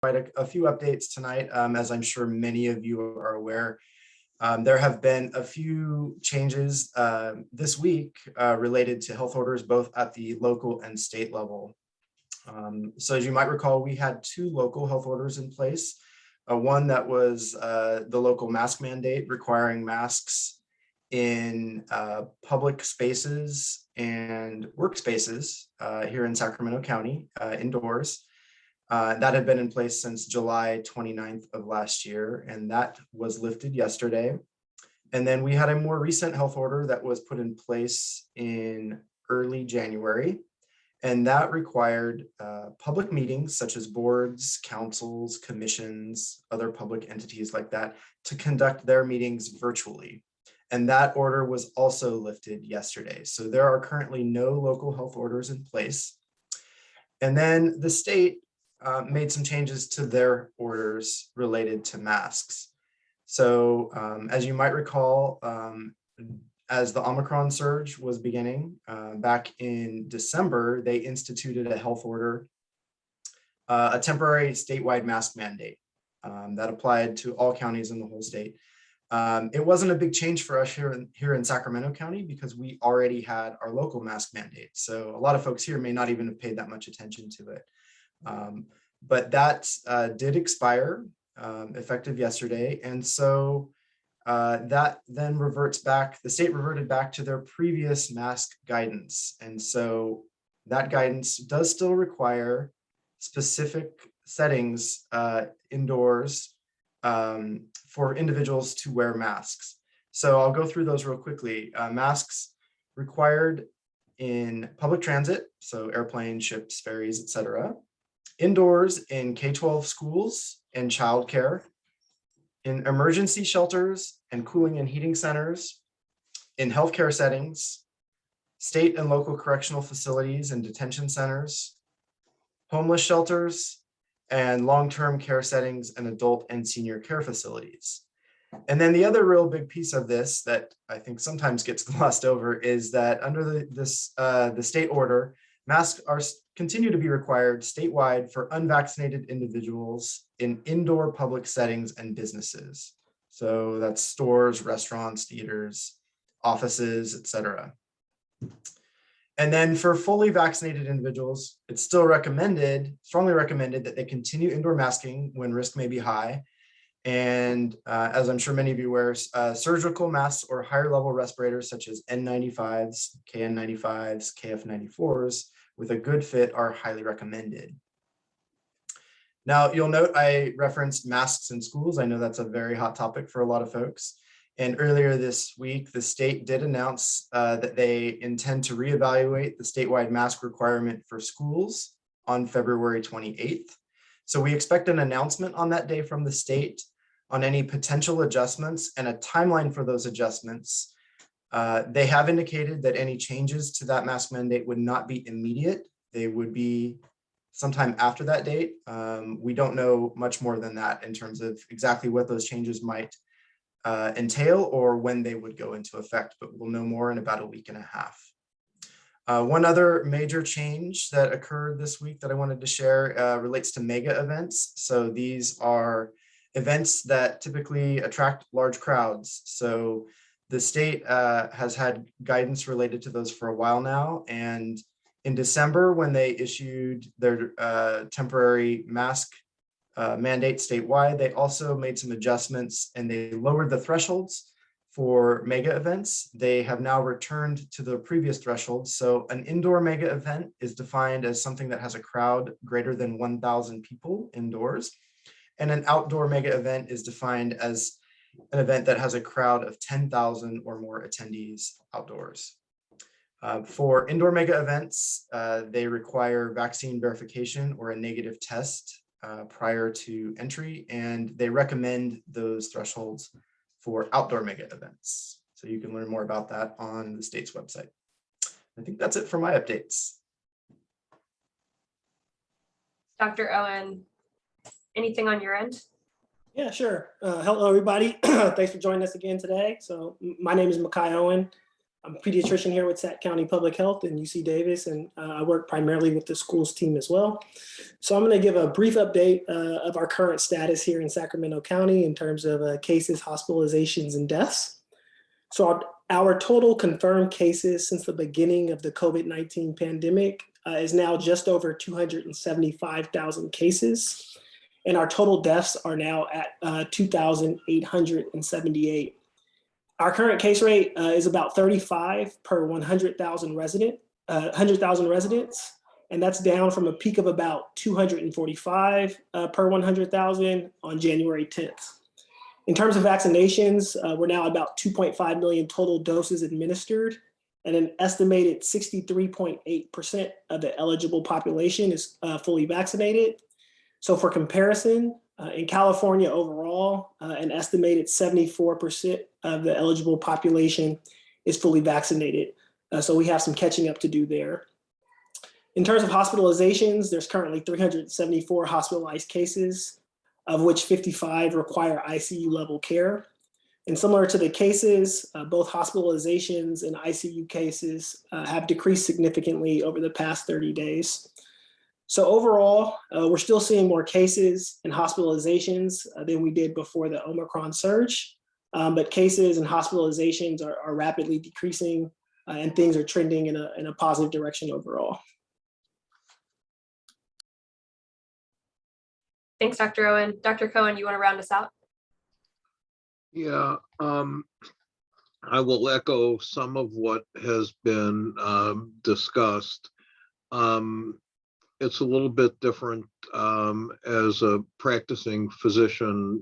quite a few updates tonight, as I'm sure many of you are aware. There have been a few changes this week related to health orders, both at the local and state level. So as you might recall, we had two local health orders in place. One that was the local mask mandate requiring masks in public spaces and workspaces here in Sacramento County, indoors. That had been in place since July 29th of last year, and that was lifted yesterday. And then we had a more recent health order that was put in place in early January, and that required public meetings such as boards, councils, commissions, other public entities like that to conduct their meetings virtually. And that order was also lifted yesterday. So there are currently no local health orders in place. And then the state made some changes to their orders related to masks. So as you might recall, as the Omicron surge was beginning back in December, they instituted a health order, a temporary statewide mask mandate that applied to all counties in the whole state. It wasn't a big change for us here in Sacramento County because we already had our local mask mandate. So a lot of folks here may not even have paid that much attention to it. But that did expire effective yesterday. And so that then reverts back, the state reverted back to their previous mask guidance. And so that guidance does still require specific settings indoors for individuals to wear masks. So I'll go through those real quickly. Masks required in public transit, so airplanes, ships, ferries, etc. Indoors in K-12 schools and childcare, in emergency shelters and cooling and heating centers, in healthcare settings, state and local correctional facilities and detention centers, homeless shelters, and long-term care settings and adult and senior care facilities. And then the other real big piece of this that I think sometimes gets glossed over is that under the state order, masks continue to be required statewide for unvaccinated individuals in indoor public settings and businesses. So that's stores, restaurants, theaters, offices, etc. And then for fully vaccinated individuals, it's still strongly recommended that they continue indoor masking when risk may be high. And as I'm sure many of you wear, surgical masks or higher level respirators such as N95s, KN95s, KF94s with a good fit are highly recommended. Now, you'll note I referenced masks in schools. I know that's a very hot topic for a lot of folks. And earlier this week, the state did announce that they intend to reevaluate the statewide mask requirement for schools on February 28th. So we expect an announcement on that day from the state on any potential adjustments and a timeline for those adjustments. They have indicated that any changes to that mask mandate would not be immediate. They would be sometime after that date. We don't know much more than that in terms of exactly what those changes might entail or when they would go into effect, but we'll know more in about a week and a half. One other major change that occurred this week that I wanted to share relates to mega events. So these are events that typically attract large crowds. So the state has had guidance related to those for a while now. And in December, when they issued their temporary mask mandate statewide, they also made some adjustments and they lowered the thresholds for mega events. They have now returned to the previous thresholds. So an indoor mega event is defined as something that has a crowd greater than 1,000 people indoors. And an outdoor mega event is defined as an event that has a crowd of 10,000 or more attendees outdoors. For indoor mega events, they require vaccine verification or a negative test prior to entry, and they recommend those thresholds for outdoor mega events. So you can learn more about that on the state's website. I think that's it for my updates. Dr. Owen, anything on your end? Yeah, sure. Hello, everybody. Thanks for joining us again today. So my name is Makai Owen. I'm a pediatrician here with Sac County Public Health and UC Davis, and I work primarily with the schools team as well. So I'm going to give a brief update of our current status here in Sacramento County in terms of cases, hospitalizations, and deaths. So our total confirmed cases since the beginning of the COVID-19 pandemic is now just over 275,000 cases. And our total deaths are now at 2,878. Our current case rate is about 35 per 100,000 residents, and that's down from a peak of about 245 per 100,000 on January 10th. In terms of vaccinations, we're now about 2.5 million total doses administered, and an estimated 63.8% of the eligible population is fully vaccinated. So for comparison, in California overall, an estimated 74% of the eligible population is fully vaccinated. So we have some catching up to do there. In terms of hospitalizations, there's currently 374 hospitalized cases, of which 55 require ICU level care. And similar to the cases, both hospitalizations and ICU cases have decreased significantly over the past 30 days. So overall, we're still seeing more cases and hospitalizations than we did before the Omicron surge, but cases and hospitalizations are rapidly decreasing and things are trending in a positive direction overall. Thanks, Dr. Owen. Dr. Cohen, you want to round us out? Yeah, I will echo some of what has been discussed. It's a little bit different as a practicing physician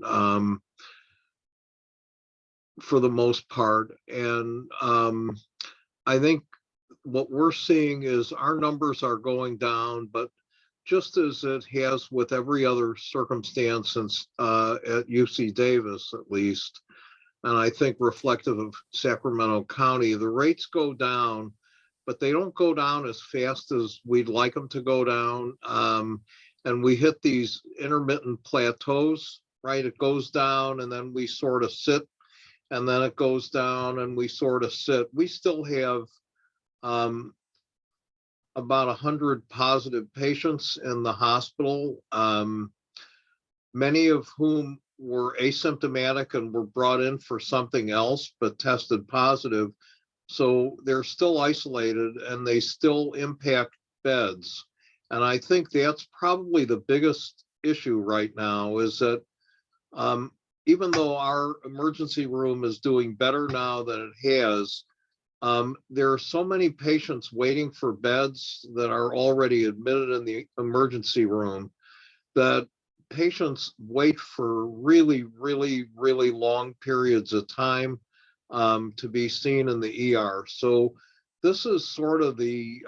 for the most part. And I think what we're seeing is our numbers are going down, but just as it has with every other circumstance since at UC Davis, at least, and I think reflective of Sacramento County, the rates go down, but they don't go down as fast as we'd like them to go down. And we hit these intermittent plateaus, right? It goes down and then we sort of sit, and then it goes down and we sort of sit. We still have about 100 positive patients in the hospital, many of whom were asymptomatic and were brought in for something else, but tested positive. So they're still isolated and they still impact beds. And I think that's probably the biggest issue right now is that even though our emergency room is doing better now than it has, there are so many patients waiting for beds that are already admitted in the emergency room that patients wait for really, really, really long periods of time to be seen in the ER. So this is sort of the,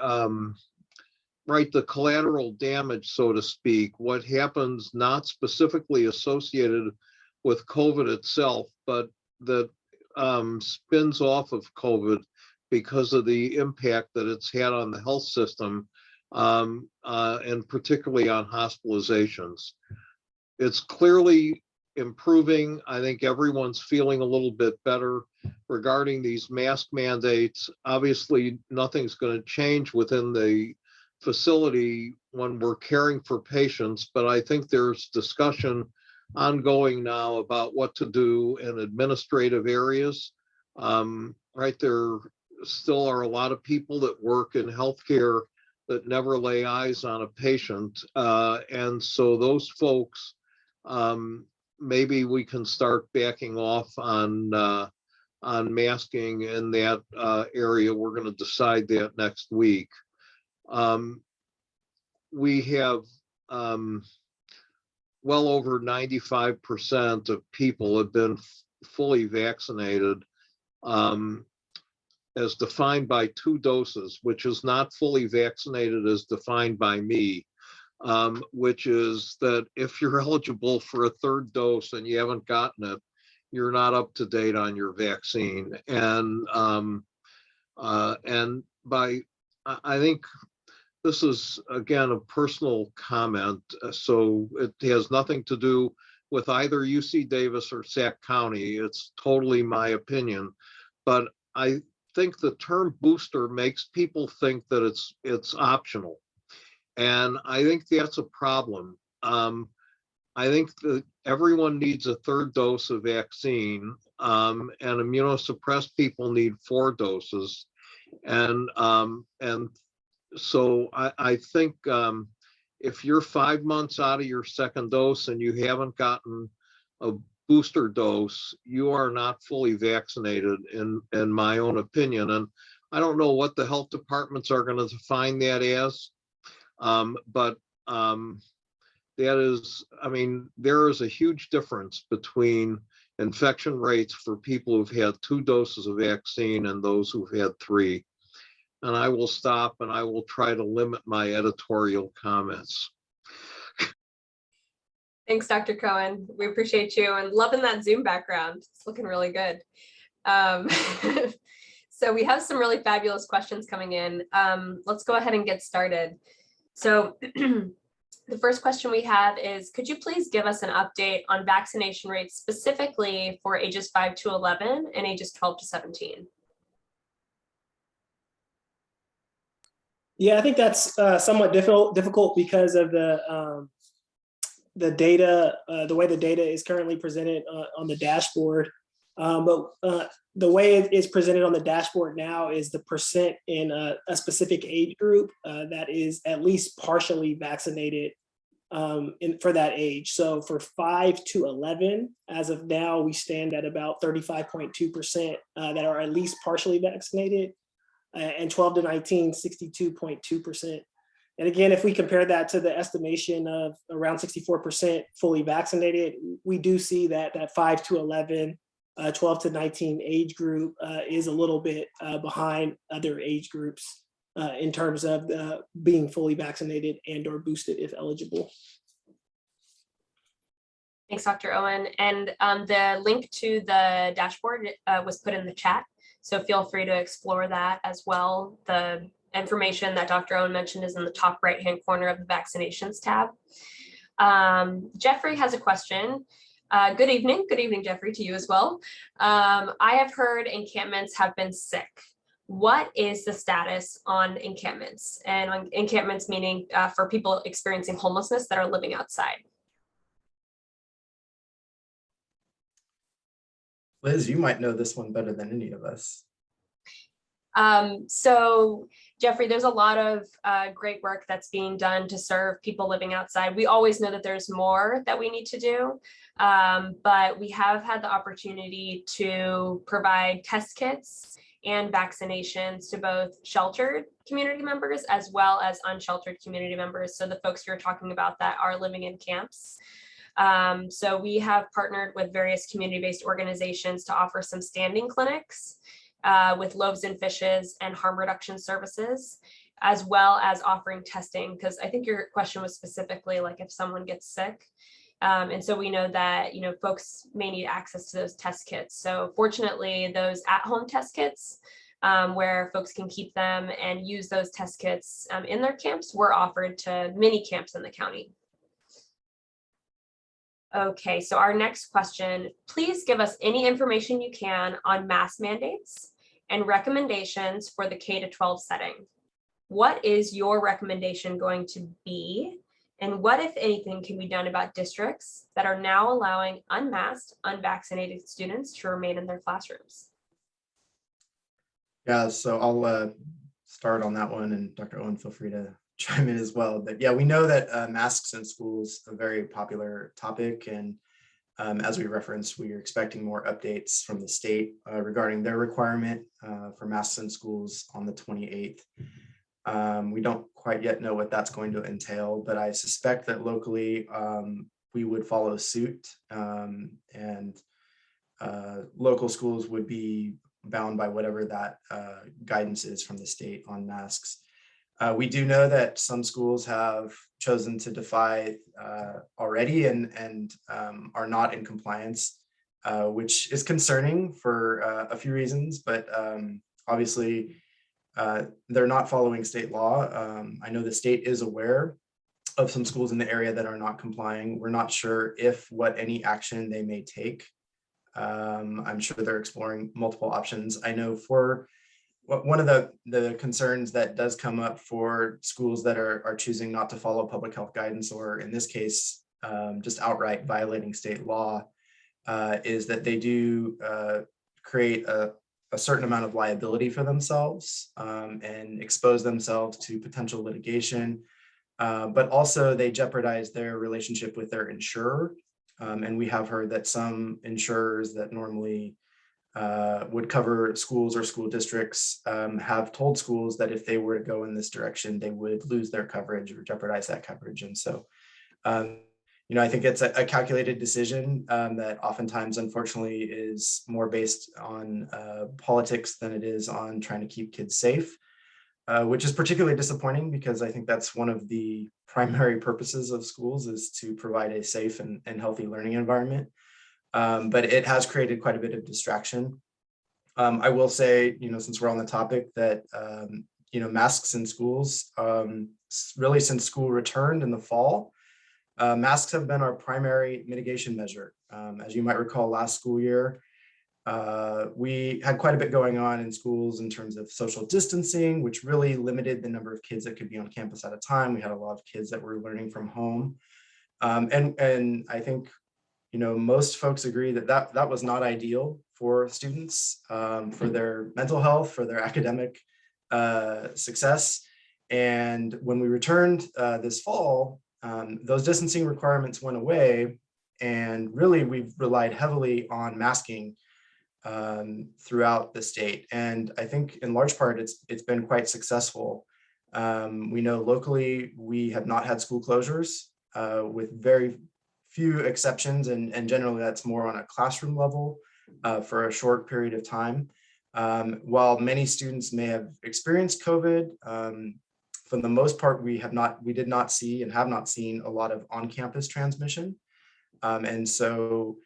right, the collateral damage, so to speak, what happens not specifically associated with COVID itself, but that spins off of COVID because of the impact that it's had on the health system, and particularly on hospitalizations. It's clearly improving. I think everyone's feeling a little bit better regarding these mask mandates. Obviously, nothing's going to change within the facility when we're caring for patients, but I think there's discussion ongoing now about what to do in administrative areas. Right, there still are a lot of people that work in healthcare that never lay eyes on a patient. And so those folks, maybe we can start backing off on masking in that area. We're going to decide that next week. We have well over 95% of people have been fully vaccinated, as defined by 2 doses, which is not fully vaccinated as defined by me, which is that if you're eligible for a 3rd dose and you haven't gotten it, you're not up to date on your vaccine. And I think this is, again, a personal comment, so it has nothing to do with either UC Davis or Sac County. It's totally my opinion, but I think the term booster makes people think that it's optional. And I think that's a problem. I think that everyone needs a third dose of vaccine, and immunosuppressed people need 4 doses. And so I think if you're 5 months out of your second dose and you haven't gotten a booster dose, you are not fully vaccinated, in my own opinion. And I don't know what the health departments are going to define that as, but that is, I mean, there is a huge difference between infection rates for people who've had 2 doses of vaccine and those who've had 3. And I will stop, and I will try to limit my editorial comments. Thanks, Dr. Cohen. We appreciate you and loving that Zoom background. It's looking really good. So we have some really fabulous questions coming in. Let's go ahead and get started. So the first question we have is, could you please give us an update on vaccination rates specifically for ages 5 to 11 and ages 12 to 17? Yeah, I think that's somewhat difficult because of the data, the way the data is currently presented on the dashboard. But the way it is presented on the dashboard now is the percent in a specific age group that is at least partially vaccinated for that age. So for 5 to 11, as of now, we stand at about 35.2% that are at least partially vaccinated, and 12 to 19, 62.2%. And again, if we compare that to the estimation of around 64% fully vaccinated, we do see that that 5 to 11, 12 to 19 age group is a little bit behind other age groups in terms of being fully vaccinated and or boosted if eligible. Thanks, Dr. Owen. And the link to the dashboard was put in the chat. So feel free to explore that as well. The information that Dr. Owen mentioned is in the top right-hand corner of the vaccinations tab. Jeffrey has a question. Good evening, Jeffrey, to you as well. I have heard encampments have been sick. What is the status on encampments? And on encampments meaning for people experiencing homelessness that are living outside. Liz, you might know this one better than any of us. So Jeffrey, there's a lot of great work that's being done to serve people living outside. We always know that there's more that we need to do, but we have had the opportunity to provide test kits and vaccinations to both sheltered community members as well as unsheltered community members. So the folks you're talking about that are living in camps. So we have partnered with various community-based organizations to offer some standing clinics with loaves and fishes and harm reduction services, as well as offering testing, because I think your question was specifically like if someone gets sick. And so we know that, you know, folks may need access to those test kits. So fortunately, those at-home test kits where folks can keep them and use those test kits in their camps were offered to many camps in the county. Okay, so our next question, please give us any information you can on mask mandates and recommendations for the K-12 setting. What is your recommendation going to be? And what, if anything, can be done about districts that are now allowing unmasked, unvaccinated students to remain in their classrooms? Yeah, so I'll start on that one, and Dr. Owen, feel free to chime in as well. But yeah, we know that masks in schools are a very popular topic, and as we referenced, we are expecting more updates from the state regarding their requirement for masks in schools on the 28th. We don't quite yet know what that's going to entail, but I suspect that locally we would follow suit, and local schools would be bound by whatever that guidance is from the state on masks. We do know that some schools have chosen to defy already and are not in compliance, which is concerning for a few reasons, but obviously they're not following state law. I know the state is aware of some schools in the area that are not complying. We're not sure what any action they may take. I'm sure they're exploring multiple options. I know for one of the concerns that does come up for schools that are choosing not to follow public health guidance, or in this case, just outright violating state law, is that they do create a certain amount of liability for themselves and expose themselves to potential litigation, but also they jeopardize their relationship with their insurer. And we have heard that some insurers that normally would cover schools or school districts have told schools that if they were to go in this direction, they would lose their coverage or jeopardize that coverage. And so, I think it's a calculated decision that oftentimes, unfortunately, is more based on politics than it is on trying to keep kids safe, which is particularly disappointing because I think that's one of the primary purposes of schools, is to provide a safe and healthy learning environment. But it has created quite a bit of distraction. I will say, since we're on the topic, that, masks in schools, really since school returned in the fall, masks have been our primary mitigation measure. As you might recall, last school year, we had quite a bit going on in schools in terms of social distancing, which really limited the number of kids that could be on campus at a time. We had a lot of kids that were learning from home. And I think, most folks agree that was not ideal for students, for their mental health, for their academic success. And when we returned this fall, those distancing requirements went away. And really, we've relied heavily on masking throughout the state. And I think in large part, it's been quite successful. We know locally, we have not had school closures with very few exceptions. And generally, that's more on a classroom level for a short period of time. While many students may have experienced COVID, for the most part, we did not see and have not seen a lot of on-campus transmission. And so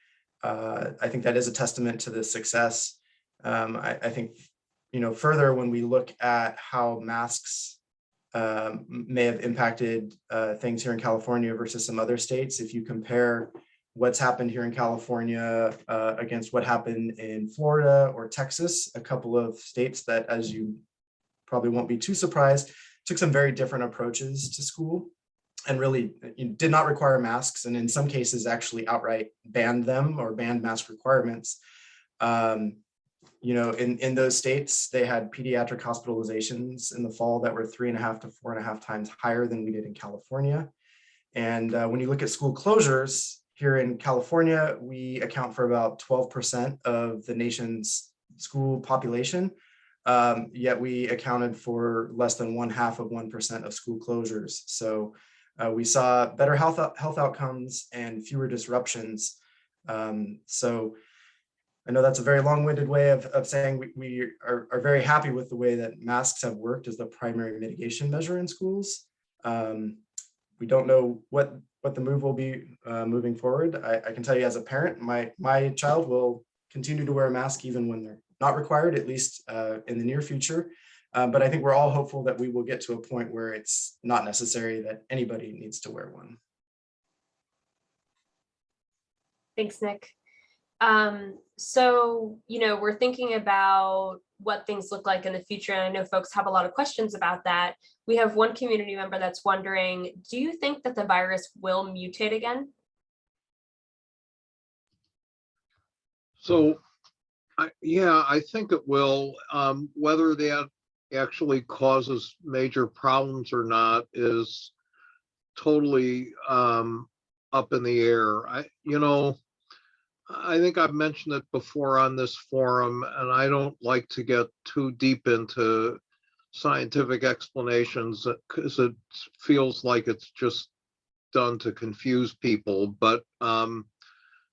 I think that is a testament to the success. I think, further, when we look at how masks may have impacted things here in California versus some other states, if you compare what's happened here in California against what happened in Florida or Texas, a couple of states that, as you probably won't be too surprised, took some very different approaches to school and really did not require masks, and in some cases actually outright banned them or banned mask requirements. In those states, they had pediatric hospitalizations in the fall that were 3.5 to 4.5 times higher than we did in California. And when you look at school closures here in California, we account for about 12% of the nation's school population. Yet we accounted for less than 0.5% of school closures. So we saw better health outcomes and fewer disruptions. So I know that's a very long-winded way of saying we are very happy with the way that masks have worked as the primary mitigation measure in schools. We don't know what the move will be moving forward. I can tell you as a parent, my child will continue to wear a mask even when they're not required, at least in the near future. But I think we're all hopeful that we will get to a point where it's not necessary that anybody needs to wear one. Thanks, Nick. So, we're thinking about what things look like in the future. And I know folks have a lot of questions about that. We have one community member that's wondering, do you think that the virus will mutate again? So, I think it will. Whether that actually causes major problems or not is totally up in the air. I think I've mentioned it before on this forum, and I don't like to get too deep into scientific explanations because it feels like it's just done to confuse people. But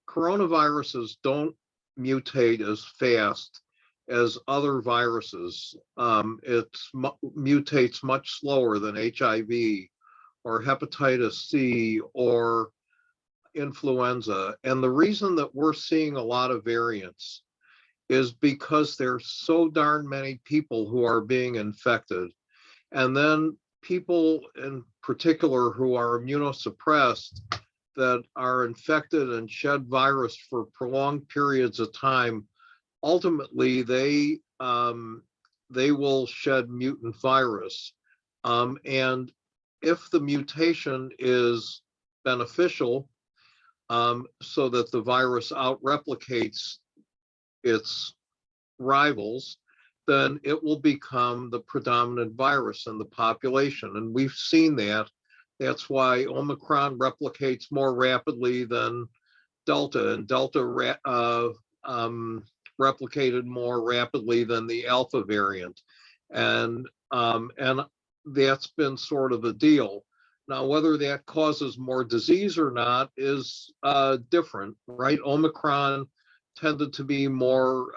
coronaviruses don't mutate as fast as other viruses. It mutates much slower than HIV or hepatitis C or influenza. And the reason that we're seeing a lot of variants is because there's so darn many people who are being infected. And then people in particular who are immunosuppressed that are infected and shed virus for prolonged periods of time, ultimately they they will shed mutant virus. And if the mutation is beneficial, so that the virus out-replicates its rivals, then it will become the predominant virus in the population. And we've seen that. That's why Omicron replicates more rapidly than Delta, and Delta replicated more rapidly than the Alpha variant. And that's been sort of the deal. Now, whether that causes more disease or not is different, right? Omicron tended to be more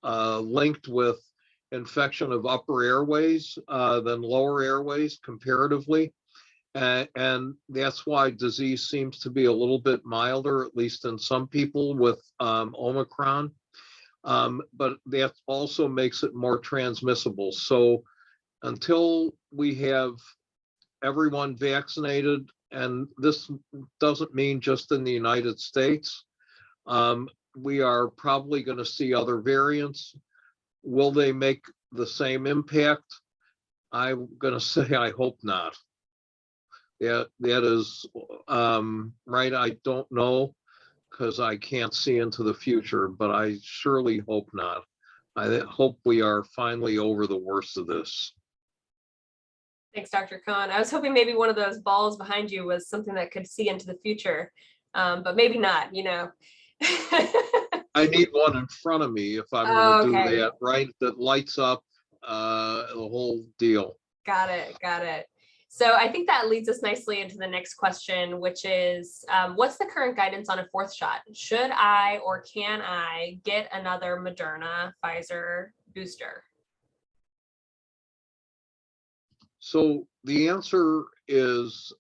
linked with infection of upper airways than lower airways comparatively. And that's why disease seems to be a little bit milder, at least in some people with Omicron. But that also makes it more transmissible. So until we have everyone vaccinated, and this doesn't mean just in the United States, we are probably going to see other variants. Will they make the same impact? I'm going to say I hope not. That is right. I don't know because I can't see into the future, but I surely hope not. I hope we are finally over the worst of this. Thanks, Dr. Cohen. I was hoping maybe one of those balls behind you was something that could see into the future, but maybe not, you know. I need one in front of me if I'm going to do that, right? That lights up the whole deal. Got it. Got it. So I think that leads us nicely into the next question, which is, what's the current guidance on a fourth shot? Should I or can I get another Moderna, Pfizer booster? So the answer is,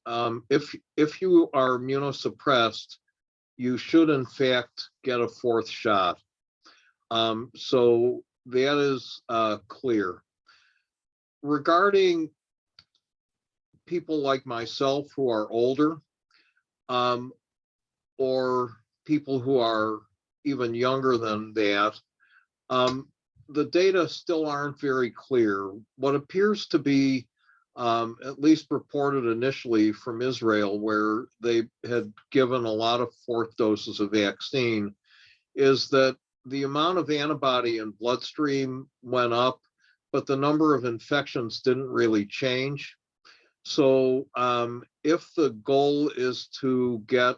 if you are immunosuppressed, you should in fact get a fourth shot. So that is clear. Regarding people like myself who are older, or people who are even younger than that, the data still aren't very clear. What appears to be at least reported initially from Israel, where they had given a lot of fourth doses of vaccine, is that the amount of antibody in bloodstream went up, but the number of infections didn't really change. So if the goal is to get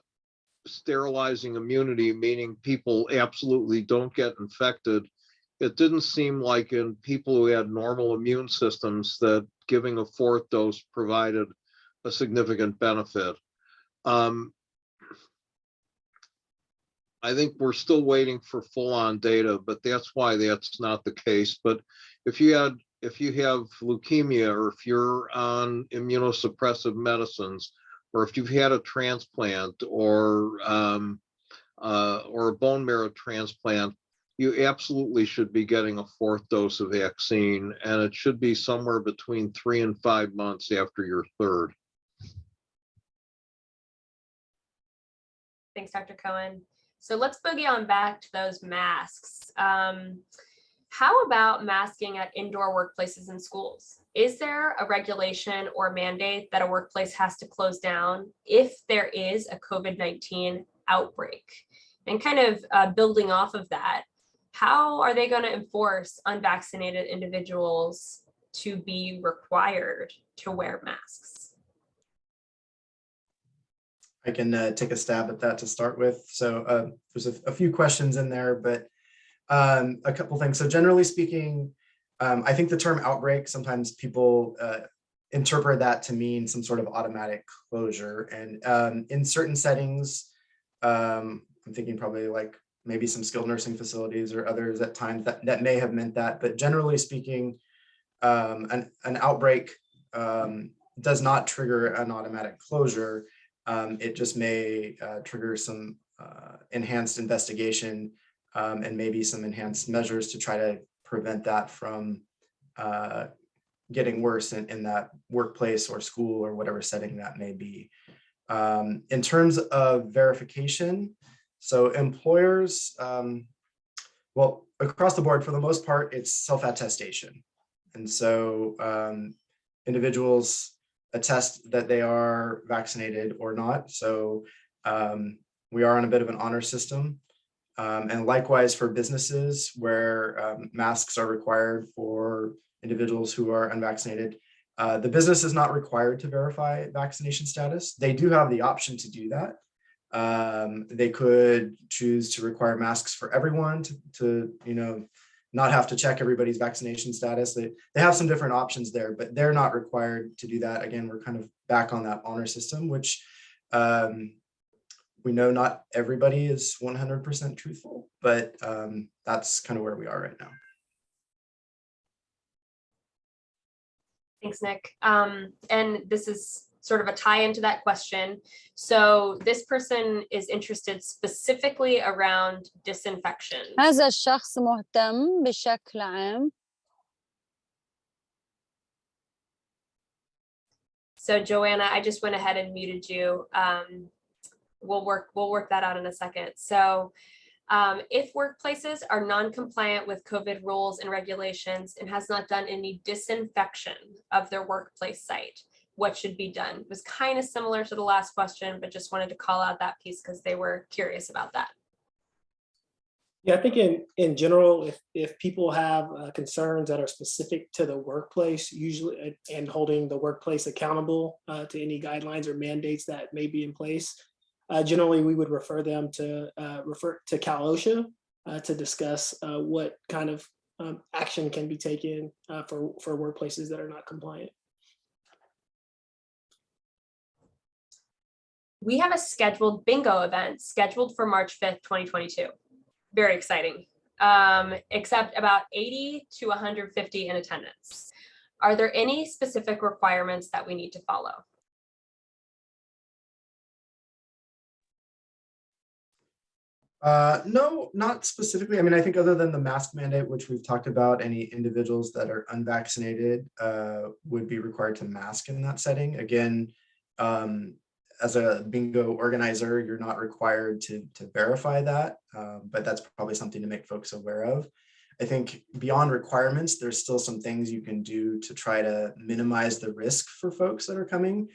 sterilizing immunity, meaning people absolutely don't get infected, it didn't seem like in people who had normal immune systems that giving a fourth dose provided a significant benefit. I think we're still waiting for full-on data, but that's why that's not the case. But if you have leukemia, or if you're on immunosuppressive medicines, or if you've had a transplant or a bone marrow transplant, you absolutely should be getting a fourth dose of vaccine, and it should be somewhere between 3 and 5 months after your third. Thanks, Dr. Cohen. So let's boogie on back to those masks. How about masking at indoor workplaces and schools? Is there a regulation or mandate that a workplace has to close down if there is a COVID-19 outbreak? And kind of building off of that, how are they going to enforce unvaccinated individuals to be required to wear masks? I can take a stab at that to start with. So there's a few questions in there, but a couple things. So generally speaking, I think the term outbreak, sometimes people interpret that to mean some sort of automatic closure. And in certain settings, I'm thinking probably like maybe some skilled nursing facilities or others at times that may have meant that. But generally speaking, an outbreak does not trigger an automatic closure. It just may trigger some enhanced investigation and maybe some enhanced measures to try to prevent that from getting worse in that workplace or school or whatever setting that may be. In terms of verification, so employers, well, across the board, for the most part, it's self-attestation. And so individuals attest that they are vaccinated or not. So we are on a bit of an honor system. And likewise for businesses where masks are required for individuals who are unvaccinated. The business is not required to verify vaccination status. They do have the option to do that. They could choose to require masks for everyone to not have to check everybody's vaccination status. They have some different options there, but they're not required to do that. Again, we're kind of back on that honor system, which we know not everybody is 100% truthful, but that's kind of where we are right now. Thanks, Nick. And this is sort of a tie into that question. So this person is interested specifically around disinfection. هذا الشخص مهتم بشكل عام. So Joanna, I just went ahead and muted you. We'll work that out in a second. So if workplaces are non-compliant with COVID rules and regulations and has not done any disinfection of their workplace site, what should be done? It was kind of similar to the last question, but just wanted to call out that piece because they were curious about that. Yeah, I think in general, if people have concerns that are specific to the workplace, usually, and holding the workplace accountable to any guidelines or mandates that may be in place, generally we would refer them to Cal OSHA to discuss what kind of action can be taken for workplaces that are not compliant. We have a scheduled bingo event scheduled for March 5th, 2022. Very exciting, except about 80 to 150 in attendance. Are there any specific requirements that we need to follow? No, not specifically. I mean, I think other than the mask mandate, which we've talked about, any individuals that are unvaccinated would be required to mask in that setting. Again, as a bingo organizer, you're not required to verify that, but that's probably something to make folks aware of. I think beyond requirements, there's still some things you can do to try to minimize the risk for folks that are coming.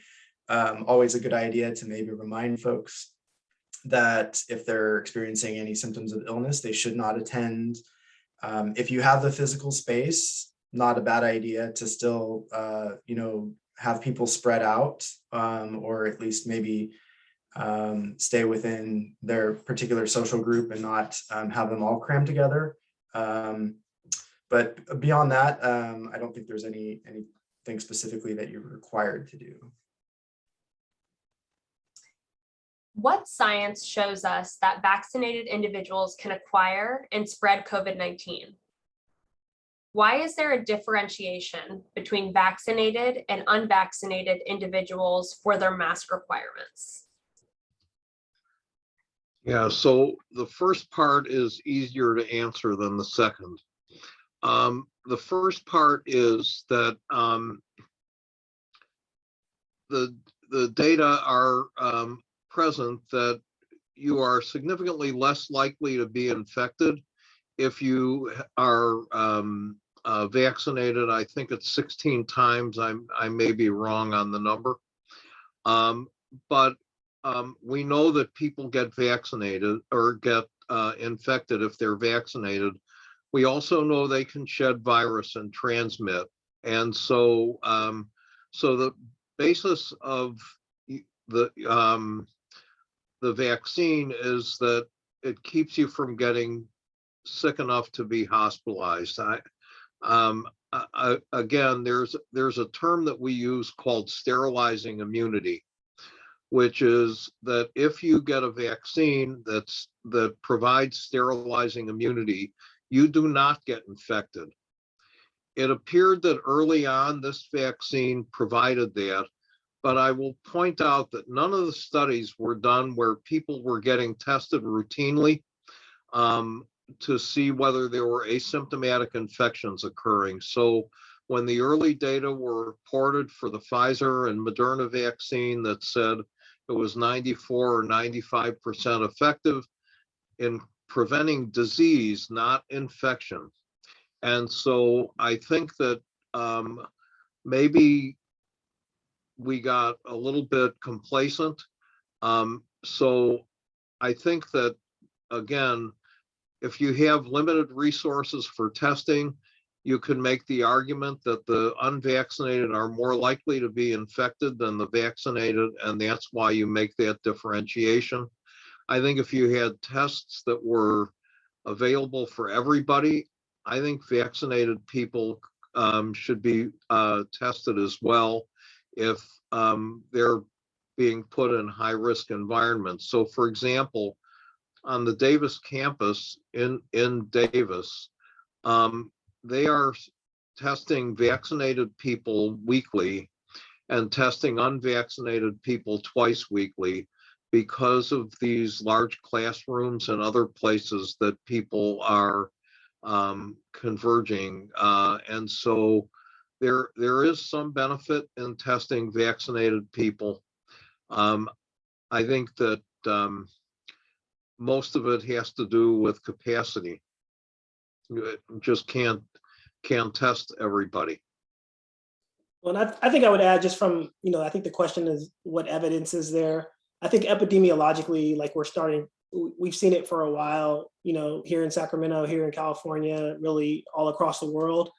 Always a good idea to maybe remind folks that if they're experiencing any symptoms of illness, they should not attend. If you have the physical space, not a bad idea to still, have people spread out, or at least maybe stay within their particular social group and not have them all crammed together. But beyond that, I don't think there's anything specifically that you're required to do. What science shows us that vaccinated individuals can acquire and spread COVID-19? Why is there a differentiation between vaccinated and unvaccinated individuals for their mask requirements? Yeah, so the first part is easier to answer than the second. The first part is that the data are present that you are significantly less likely to be infected if you are vaccinated. I think it's 16 times. I may be wrong on the number, but we know that people get vaccinated or get infected if they're vaccinated. We also know they can shed virus and transmit, and so the basis of the vaccine is that it keeps you from getting sick enough to be hospitalized. Again, there's a term that we use called sterilizing immunity, which is that if you get a vaccine that provides sterilizing immunity, you do not get infected. It appeared that early on this vaccine provided that, but I will point out that none of the studies were done where people were getting tested routinely to see whether there were asymptomatic infections occurring. So when the early data were reported for the Pfizer and Moderna vaccine that said it was 94 or 95% effective in preventing disease, not infection. And so I think that maybe we got a little bit complacent. So I think that, again, if you have limited resources for testing, you can make the argument that the unvaccinated are more likely to be infected than the vaccinated, and that's why you make that differentiation. I think if you had tests that were available for everybody, I think vaccinated people should be tested as well if they're being put in high-risk environments. So, for example, on the Davis campus in Davis, they are testing vaccinated people weekly and testing unvaccinated people twice weekly because of these large classrooms and other places that people are converging. And so there is some benefit in testing vaccinated people. I think that most of it has to do with capacity. You just can't test everybody. Well, I think I would add just from, I think the question is what evidence is there? I think epidemiologically, like we've seen it for a while, here in Sacramento, here in California, really all across the world.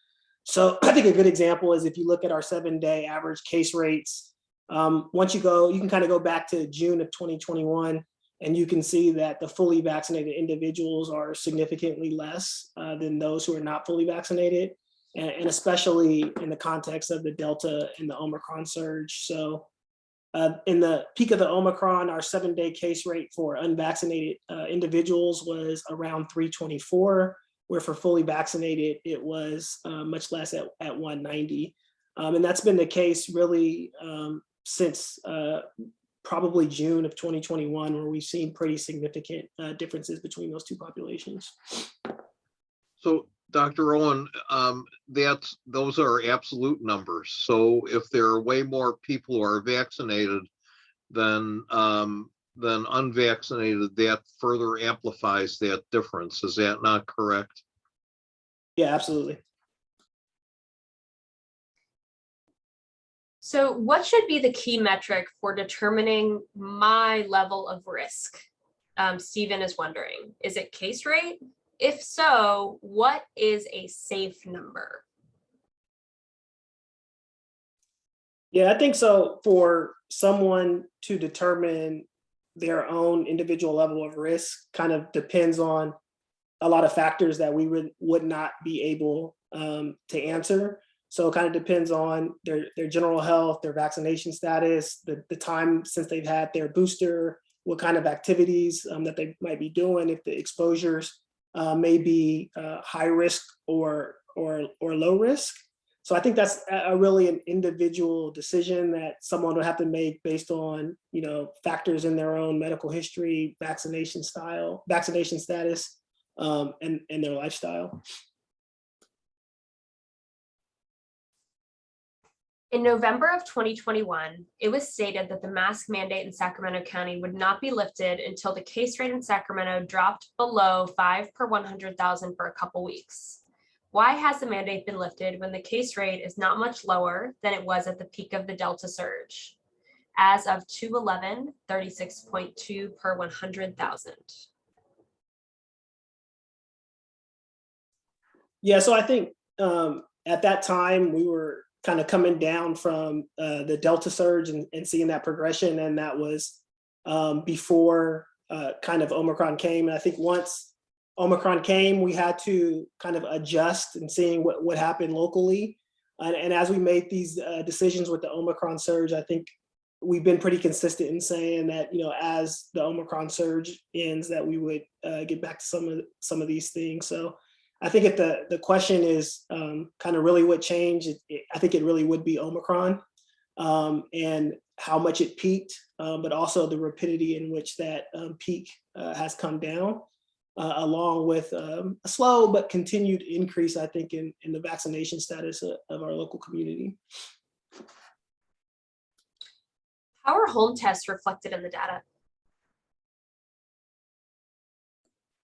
So I think a good example is if you look at our 7-day average case rates, once you can kind of go back to June of 2021, and you can see that the fully vaccinated individuals are significantly less than those who are not fully vaccinated, and especially in the context of the Delta and the Omicron surge. So in the peak of the Omicron, our 7-day case rate for unvaccinated individuals was around 324, where for fully vaccinated, it was much less at 190. And that's been the case really since probably June of 2021, where we've seen pretty significant differences between those two populations. So, Dr. Owen, those are absolute numbers. So if there are way more people who are vaccinated than unvaccinated, that further amplifies that difference. Is that not correct? Yeah, absolutely. So what should be the key metric for determining my level of risk? Stephen is wondering, is it case rate? If so, what is a safe number? Yeah, I think so. For someone to determine their own individual level of risk kind of depends on a lot of factors that we would not be able to answer. So it kind of depends on their general health, their vaccination status, the time since they've had their booster, what kind of activities that they might be doing, if the exposures may be high risk or low risk. So I think that's really an individual decision that someone would have to make based on, factors in their own medical history, vaccination status, and their lifestyle. In November of 2021, it was stated that the mask mandate in Sacramento County would not be lifted until the case rate in Sacramento dropped below 5 per 100,000 for a couple weeks. Why has the mandate been lifted when the case rate is not much lower than it was at the peak of the Delta surge? As of 2/11, 36.2 per 100,000. Yeah, so I think at that time we were kind of coming down from the Delta surge and seeing that progression, and that was before kind of Omicron came. And I think once Omicron came, we had to kind of adjust and seeing what happened locally. And as we made these decisions with the Omicron surge, I think we've been pretty consistent in saying that, as the Omicron surge ends, that we would get back to some of these things. So I think if the question is kind of really what changed, I think it really would be Omicron and how much it peaked, but also the rapidity in which that peak has come down, along with a slow but continued increase, I think, in the vaccination status of our local community. How are home tests reflected in the data?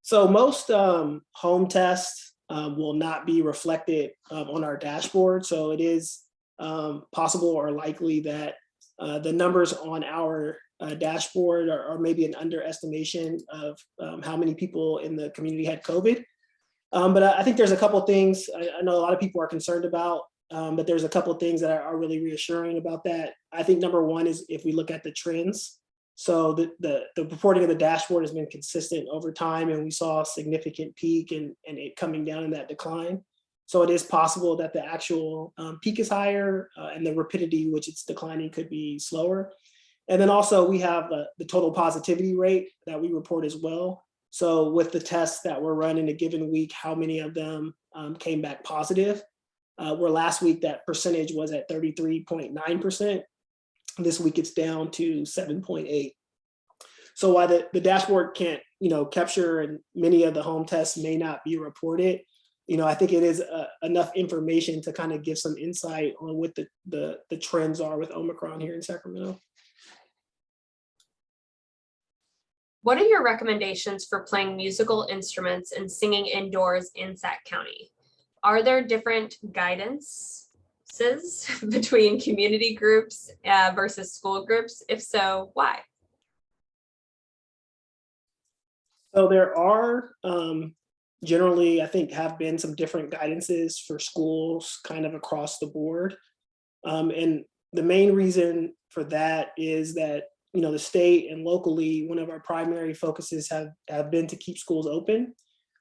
So most home tests will not be reflected on our dashboard. So it is possible or likely that the numbers on our dashboard are maybe an underestimation of how many people in the community had COVID. But I think there's a couple things I know a lot of people are concerned about, but there's a couple things that are really reassuring about that. I think number one is if we look at the trends. So the reporting of the dashboard has been consistent over time, and we saw a significant peak and it coming down in that decline. So it is possible that the actual peak is higher and the rapidity which it's declining could be slower. And then also we have the total positivity rate that we report as well. So with the tests that were run in a given week, how many of them came back positive? Where last week that percentage was at 33.9%. This week it's down to 7.8. So while the dashboard can't, capture and many of the home tests may not be reported, I think it is enough information to kind of give some insight on what the trends are with Omicron here in Sacramento. What are your recommendations for playing musical instruments and singing indoors in Sac County? Are there different guidances between community groups versus school groups? If so, why? So there are generally, I think, have been some different guidances for schools kind of across the board. And the main reason for that is that, the state and locally, one of our primary focuses have been to keep schools open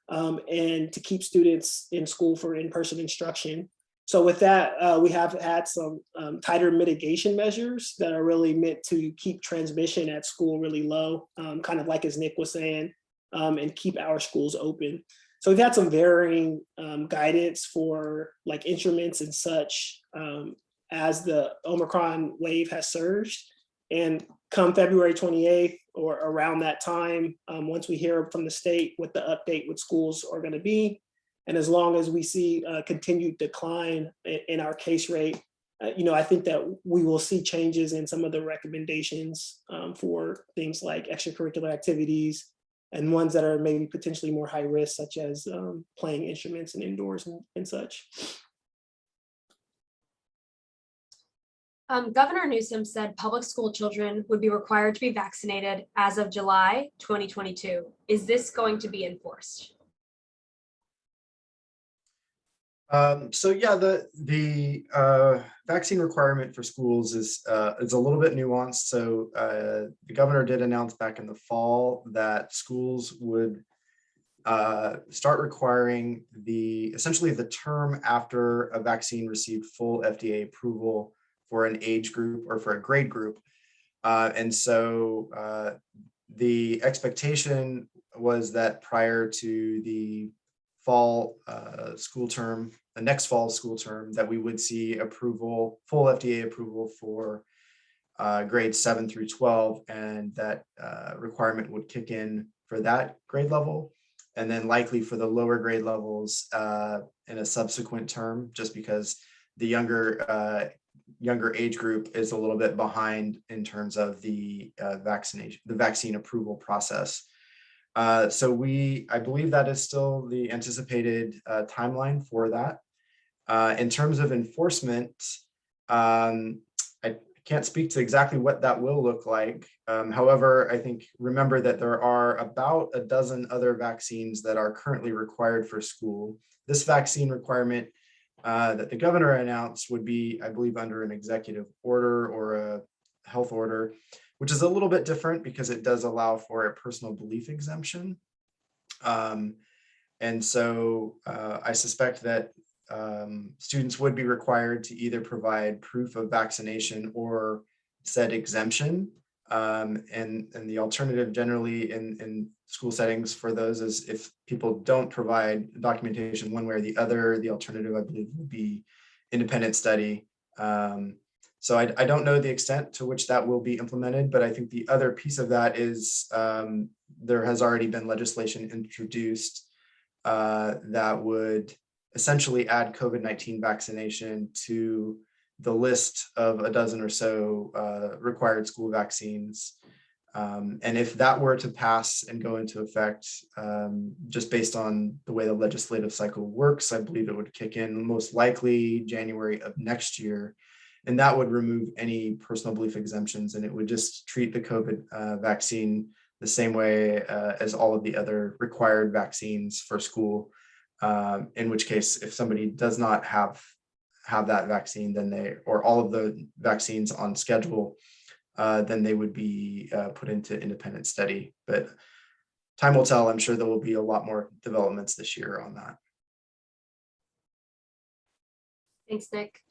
and to keep students in school for in-person instruction. So with that, we have had some tighter mitigation measures that are really meant to keep transmission at school really low, kind of like as Nick was saying, and keep our schools open. So we've had some varying guidance for like instruments and such as the Omicron wave has surged. And come February 28th or around that time, once we hear from the state what the update with schools are going to be, and as long as we see a continued decline in our case rate, I think that we will see changes in some of the recommendations for things like extracurricular activities and ones that are maybe potentially more high risk, such as playing instruments and indoors and such. Governor Newsom said public school children would be required to be vaccinated as of July 2022. Is this going to be enforced? So yeah, the vaccine requirement for schools is a little bit nuanced. So the governor did announce back in the fall that schools would start requiring essentially the term after a vaccine received full FDA approval for an age group or for a grade group. And so the expectation was that prior to the fall school term, the next fall school term, that we would see approval, full FDA approval for grades 7 through 12, and that requirement would kick in for that grade level, and then likely for the lower grade levels in a subsequent term, just because the younger age group is a little bit behind in terms of the vaccine approval process. So I believe that is still the anticipated timeline for that. In terms of enforcement, I can't speak to exactly what that will look like. However, I think remember that there are about a dozen other vaccines that are currently required for school. This vaccine requirement that the governor announced would be, I believe, under an executive order or a health order, which is a little bit different because it does allow for a personal belief exemption. And so I suspect that students would be required to either provide proof of vaccination or said exemption. And the alternative generally in school settings for those is if people don't provide documentation one way or the other, the alternative, I believe, would be independent study. So I don't know the extent to which that will be implemented, but I think the other piece of that is there has already been legislation introduced that would essentially add COVID-19 vaccination to the list of a dozen or so required school vaccines And if that were to pass and go into effect, just based on the way the legislative cycle works, I believe it would kick in most likely January of next year. And that would remove any personal belief exemptions, and it would just treat the COVID vaccine the same way as all of the other required vaccines for school. In which case, if somebody does not have that vaccine, then or all of the vaccines on schedule, then they would be put into independent study. But time will tell. I'm sure there will be a lot more developments this year on that. Thanks, Nick.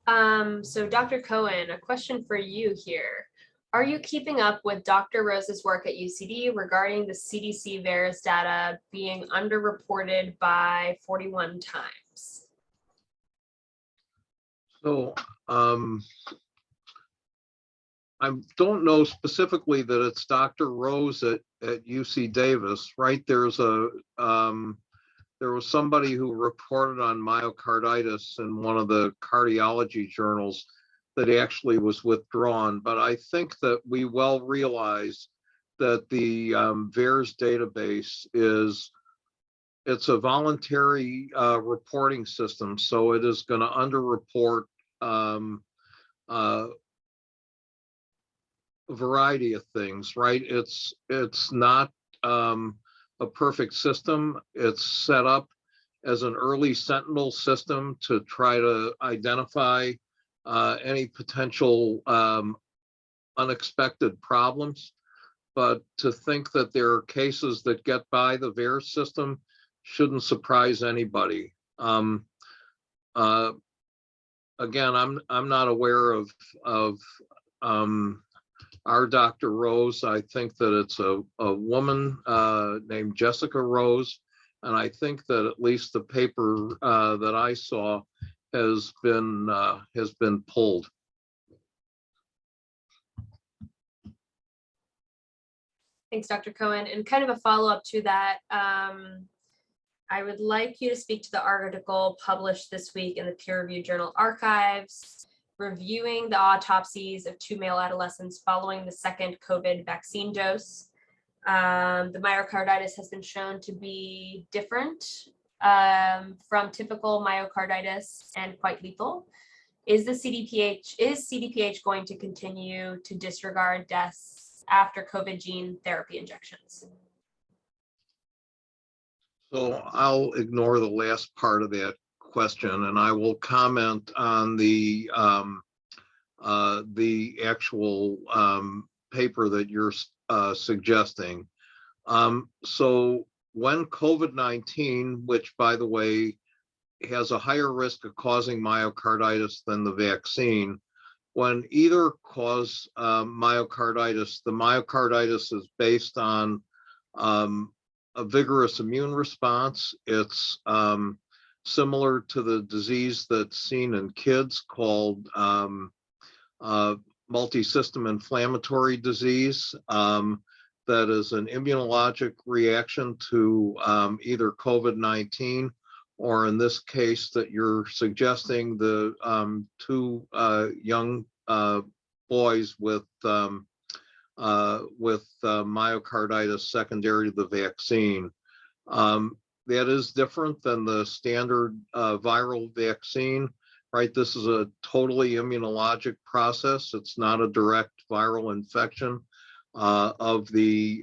So Dr. Cohen, a question for you here. Are you keeping up with Dr. Rose's work at UCD regarding the CDC VAERS data being underreported by 41 times? So I don't know specifically that it's Dr. Rose at UC Davis, right? There was somebody who reported on myocarditis in one of the cardiology journals that actually was withdrawn. But I think that we well realize that the VAERS database it's a voluntary reporting system, so it is going to underreport a variety of things, right? It's not a perfect system. It's set up as an early sentinel system to try to identify any potential unexpected problems. But to think that there are cases that get by the VAERS system shouldn't surprise anybody. Again, I'm not aware of our Dr. Rose. I think that it's a woman named Jessica Rose, and I think that at least the paper that I saw has been pulled. Thanks, Dr. Cohen. And kind of a follow-up to that, I would like you to speak to the article published this week in the peer-reviewed journal Archives, reviewing the autopsies of 2 male adolescents following the second COVID vaccine dose. The myocarditis has been shown to be different from typical myocarditis and quite lethal. Is CDPH going to continue to disregard deaths after COVID gene therapy injections? So I'll ignore the last part of that question, and I will comment on the actual paper that you're suggesting. So when COVID-19, which by the way has a higher risk of causing myocarditis than the vaccine, when either cause myocarditis, the myocarditis is based on a vigorous immune response. It's similar to the disease that's seen in kids called multisystem inflammatory disease. That is an immunologic reaction to either COVID-19 or in this case that you're suggesting, the 2 young boys with myocarditis secondary to the vaccine. That is different than the standard viral vaccine, right? This is a totally immunologic process. It's not a direct viral infection of the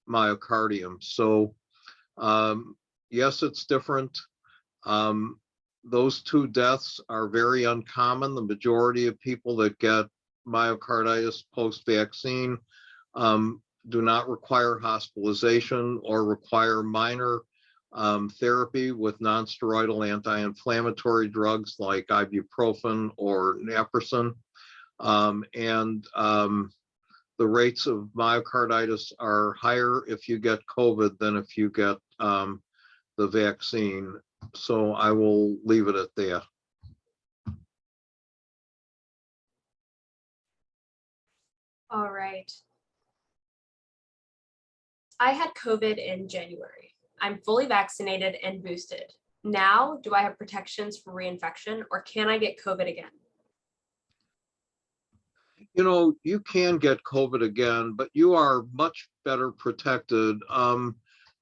myocardium. So yes, it's different. Those 2 deaths are very uncommon. The majority of people that get myocarditis post-vaccine do not require hospitalization or require minor therapy with nonsteroidal anti-inflammatory drugs like ibuprofen or naproxen. The rates of myocarditis are higher if you get COVID than if you get the vaccine. So I will leave it at that. All right. I had COVID in January. I'm fully vaccinated and boosted. Now, do I have protections for reinfection, or can I get COVID again? You know, you can get COVID again, but you are much better protected.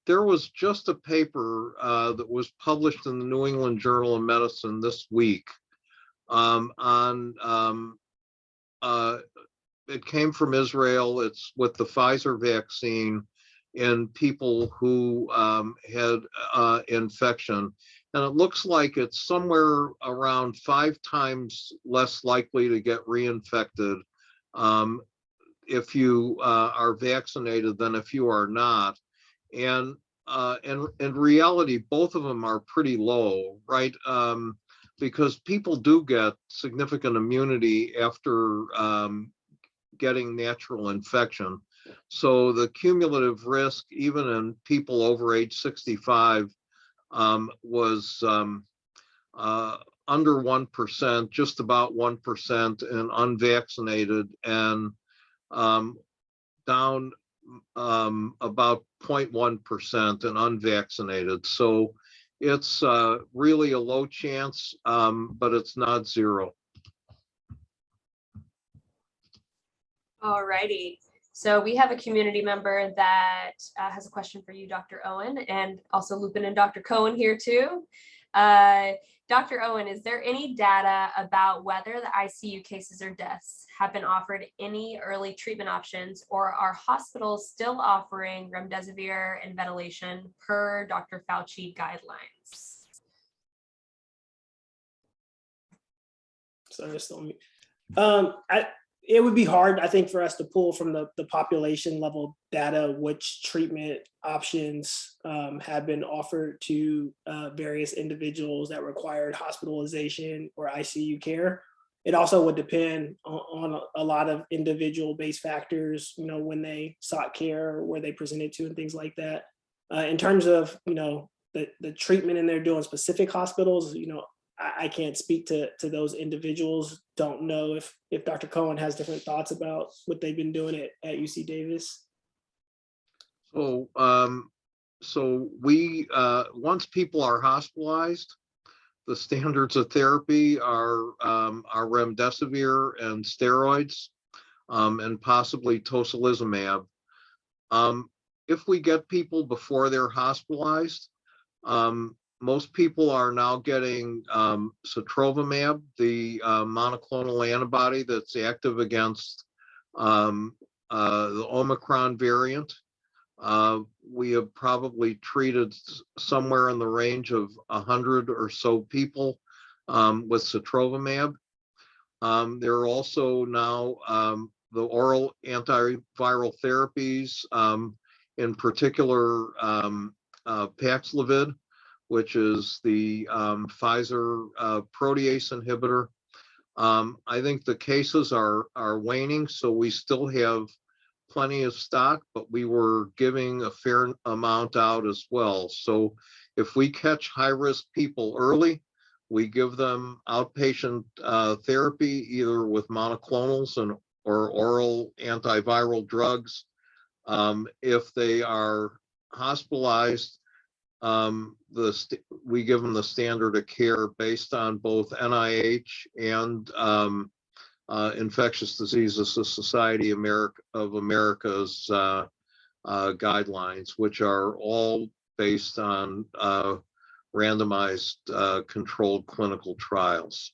There was just a paper that was published in the New England Journal of Medicine this week on it came from Israel. It's with the Pfizer vaccine in people who had infection. And it looks like it's somewhere around 5 times less likely to get reinfected if you are vaccinated than if you are not. And in reality, both of them are pretty low, right? Because people do get significant immunity after getting natural infection. So the cumulative risk, even in people over age 65, was under 1%, just about 1% in unvaccinated, and down about 0.1% in unvaccinated. So it's really a low chance, but it's not zero. All righty. So we have a community member that has a question for you, Dr. Owen, and also looping in Dr. Cohen here too. Dr. Owen, is there any data about whether the ICU cases or deaths have been offered any early treatment options, or are hospitals still offering remdesivir and ventilation per Dr. Fauci guidelines? So just on me. It would be hard, I think, for us to pull from the population level data which treatment options have been offered to various individuals that required hospitalization or ICU care. It also would depend on a lot of individual based factors, you know, when they sought care, where they presented to, and things like that. In terms of, you know, the treatment in there doing specific hospitals, you know, I can't speak to those individuals. Don't know if Dr. Cohen has different thoughts about what they've been doing at UC Davis. So, we once people are hospitalized, the standards of therapy are remdesivir and steroids, and possibly tocilizumab. If we get people before they're hospitalized, most people are now getting sotrovimab, the monoclonal antibody that's active against the Omicron variant. We have probably treated somewhere in the range of 100 or so people with sotrovimab. There are also now the oral antiviral therapies, in particular Paxlovid, which is the Pfizer protease inhibitor. I think the cases are waning, so we still have plenty of stock, but we were giving a fair amount out as well. So if we catch high-risk people early, we give them outpatient therapy, either with monoclonals or oral antiviral drugs. If they are hospitalized, we give them the standard of care based on both NIH and Infectious Diseases Society of America's guidelines, which are all based on randomized controlled clinical trials.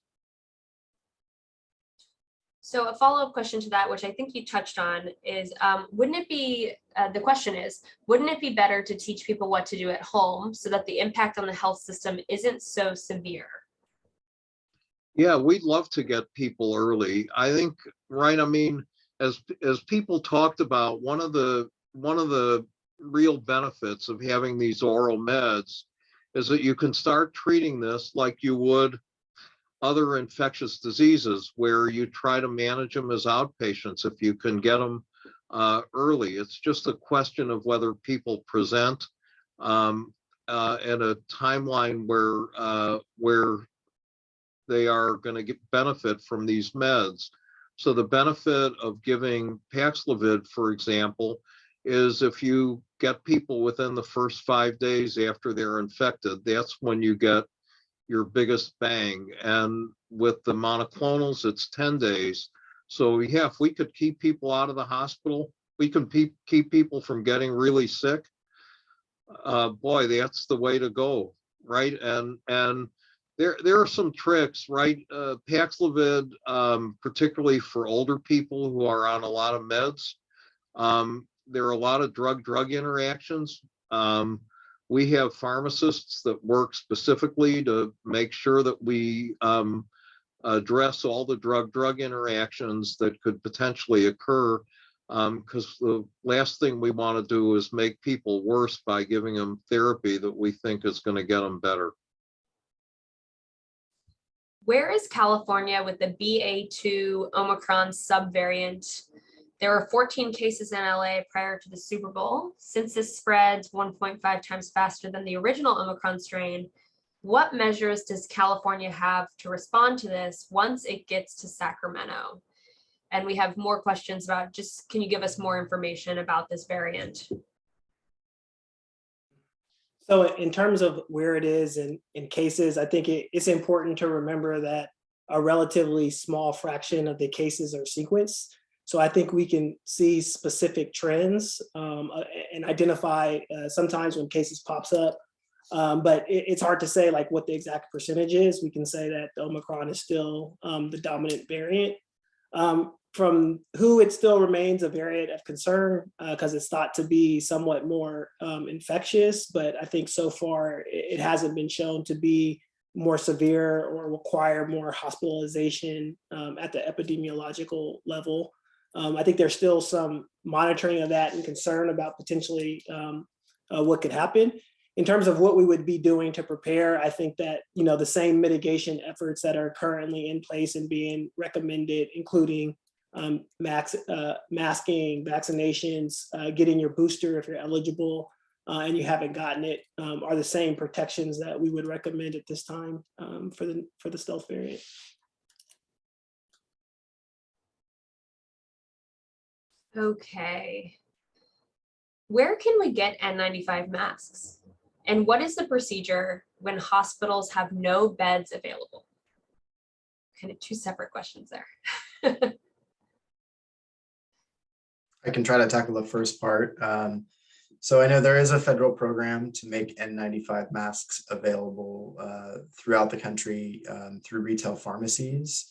So a follow-up question to that, which I think you touched on, is wouldn't it be, the question is, wouldn't it be better to teach people what to do at home so that the impact on the health system isn't so severe? Yeah, we'd love to get people early. I think, right, I mean, as people talked about, one of the real benefits of having these oral meds is that you can start treating this like you would other infectious diseases, where you try to manage them as outpatients if you can get them early. It's just a question of whether people present at a timeline where they are going to get benefit from these meds. So the benefit of giving Paxlovid, for example, is if you get people within the first 5 days after they're infected, that's when you get your biggest bang. And with the monoclonals, it's 10 days. So yeah, if we could keep people out of the hospital, we can keep people from getting really sick. Boy, that's the way to go, right? And there are some tricks, right? Paxlovid, particularly for older people who are on a lot of meds. There are a lot of drug-drug interactions. We have pharmacists that work specifically to make sure that we address all the drug-drug interactions that could potentially occur, because the last thing we want to do is make people worse by giving them therapy that we think is going to get them better. Where is California with the BA2 Omicron subvariant? There were 14 cases in LA prior to the Super Bowl. Since this spreads 1.5 times faster than the original Omicron strain, what measures does California have to respond to this once it gets to Sacramento? And we have more questions about just, can you give us more information about this variant? So in terms of where it is in cases, I think it's important to remember that a relatively small fraction of the cases are sequenced. So I think we can see specific trends and identify sometimes when cases pops up, but it's hard to say like what the exact percentage is. We can say that the Omicron is still the dominant variant. From WHO, it still remains a variant of concern because it's thought to be somewhat more infectious, but I think so far it hasn't been shown to be more severe or require more hospitalization at the epidemiological level. I think there's still some monitoring of that and concern about potentially what could happen. In terms of what we would be doing to prepare, I think that, you know, the same mitigation efforts that are currently in place and being recommended, including masking, vaccinations, getting your booster if you're eligible and you haven't gotten it, are the same protections that we would recommend at this time for the stealth variant. Okay. Where can we get N95 masks? And what is the procedure when hospitals have no beds available? Kind of two separate questions there. I can try to tackle the first part. So I know there is a federal program to make N95 masks available throughout the country through retail pharmacies.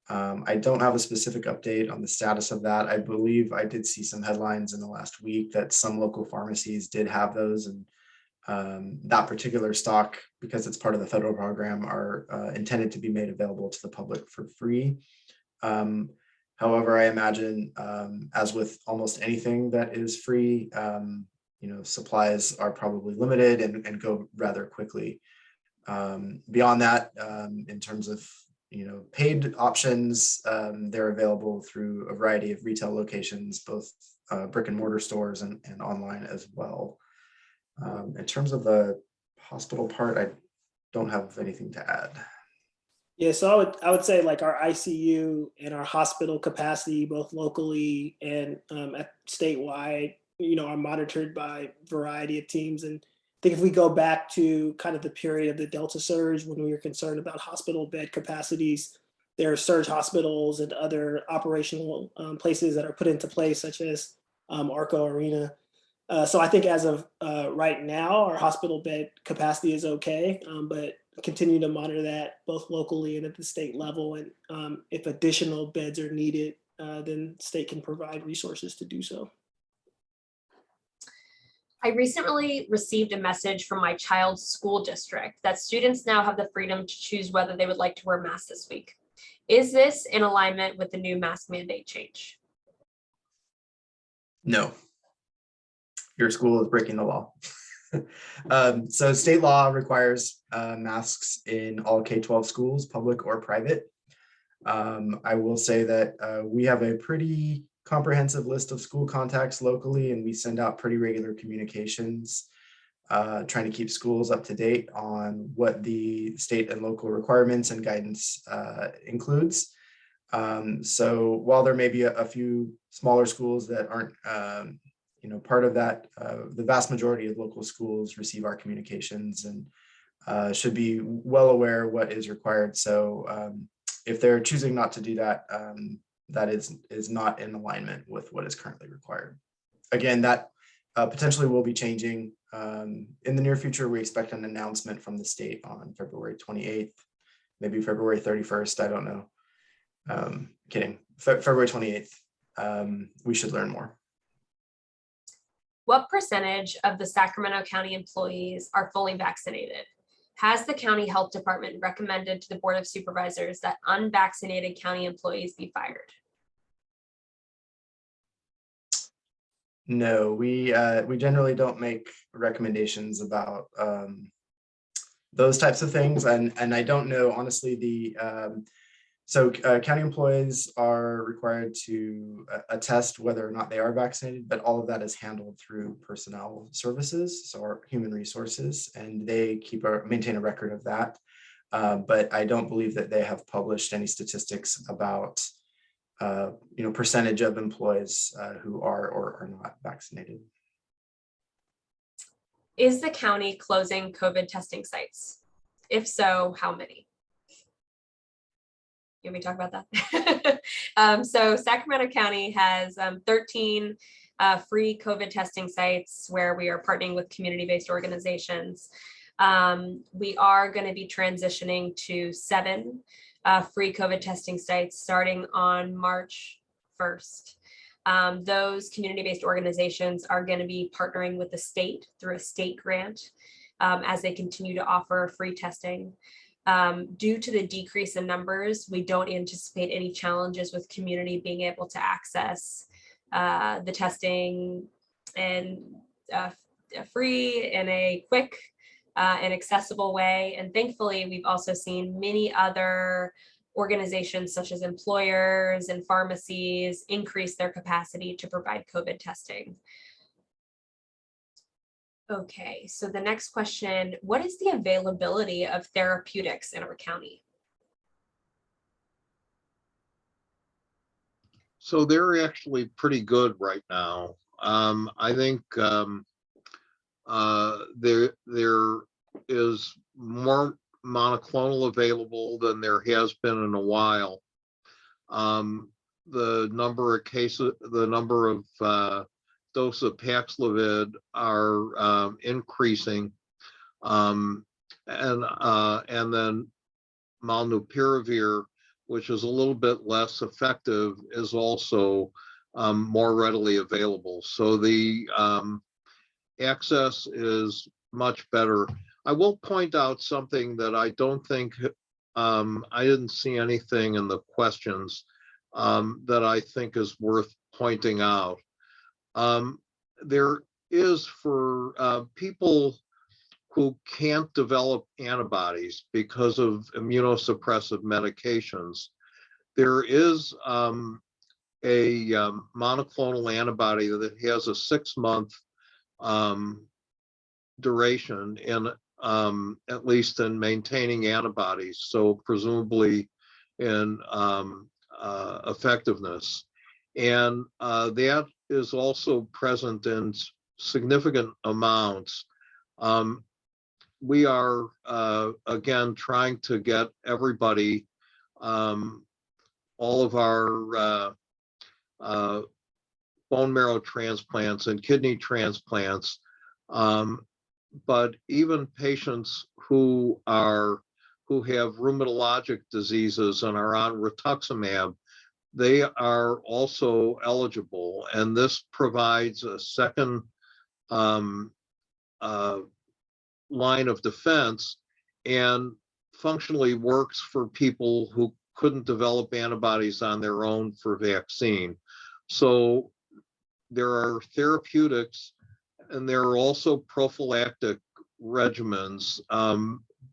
I don't have a specific update on the status of that. I believe I did see some headlines in the last week that some local pharmacies did have those, and that particular stock, because it's part of the federal program, are intended to be made available to the public for free. However, I imagine, as with almost anything that is free, you know, supplies are probably limited and go rather quickly. Beyond that, in terms of, you know, paid options, they're available through a variety of retail locations, both brick and mortar stores and online as well. In terms of the hospital part, I don't have anything to add. Yeah, so I would say like our ICU and our hospital capacity, both locally and statewide, you know, are monitored by a variety of teams. And I think if we go back to kind of the period of the Delta surge, when we were concerned about hospital bed capacities, there are surge hospitals and other operational places that are put into place, such as Arco Arena. So I think as of right now, our hospital bed capacity is okay, but continue to monitor that both locally and at the state level. And if additional beds are needed, then state can provide resources to do so. I recently received a message from my child's school district that students now have the freedom to choose whether they would like to wear masks this week. Is this in alignment with the new mask mandate change? No. Your school is breaking the law. So state law requires masks in all K-12 schools, public or private. I will say that we have a pretty comprehensive list of school contacts locally, and we send out pretty regular communications trying to keep schools up to date on what the state and local requirements and guidance includes. So while there may be a few smaller schools that aren't you know, part of that, the vast majority of local schools receive our communications and should be well aware what is required. So if they're choosing not to do that, that is not in alignment with what is currently required. Again, that potentially will be changing in the near future. We expect an announcement from the state on February 28th, maybe February 31st. I don't know. Kidding. February 28th. We should learn more. What percentage of the Sacramento County employees are fully vaccinated? Has the county health department recommended to the Board of Supervisors that unvaccinated county employees be fired? No, we generally don't make recommendations about those types of things, and I don't know honestly. County employees are required to attest whether or not they are vaccinated, but all of that is handled through personnel services, so our human resources, and they maintain a record of that. But I don't believe that they have published any statistics about percentage of employees who are or are not vaccinated. Is the county closing COVID testing sites? If so, how many? Can we talk about that? So Sacramento County has 13 free COVID testing sites where we are partnering with community-based organizations. We are going to be transitioning to 7 free COVID testing sites starting on March 1st. Those community-based organizations are going to be partnering with the state through a state grant as they continue to offer free testing. Due to the decrease in numbers, we don't anticipate any challenges with community being able to access the testing and free in a quick and accessible way. And thankfully, we've also seen many other organizations such as employers and pharmacies increase their capacity to provide COVID testing. Okay, so the next question, what is the availability of therapeutics in our county? So they're actually pretty good right now. I think there is more monoclonal available than there has been in a while. The number of cases, the number of doses of Paxlovid are increasing, and then molnupiravir, which is a little bit less effective, is also more readily available. So the access is much better. I will point out something that I don't think, I didn't see anything in the questions that I think is worth pointing out. There is, for people who can't develop antibodies because of immunosuppressive medications, there is a monoclonal antibody that has a 6-month duration in at least in maintaining antibodies, so presumably in effectiveness. And that is also present in significant amounts. We are, again, trying to get everybody, all of our bone marrow transplants and kidney transplants, but even patients who have rheumatologic diseases and are on rituximab, they are also eligible, and this provides a second line of defense and functionally works for people who couldn't develop antibodies on their own for vaccine. So there are therapeutics, and there are also prophylactic regimens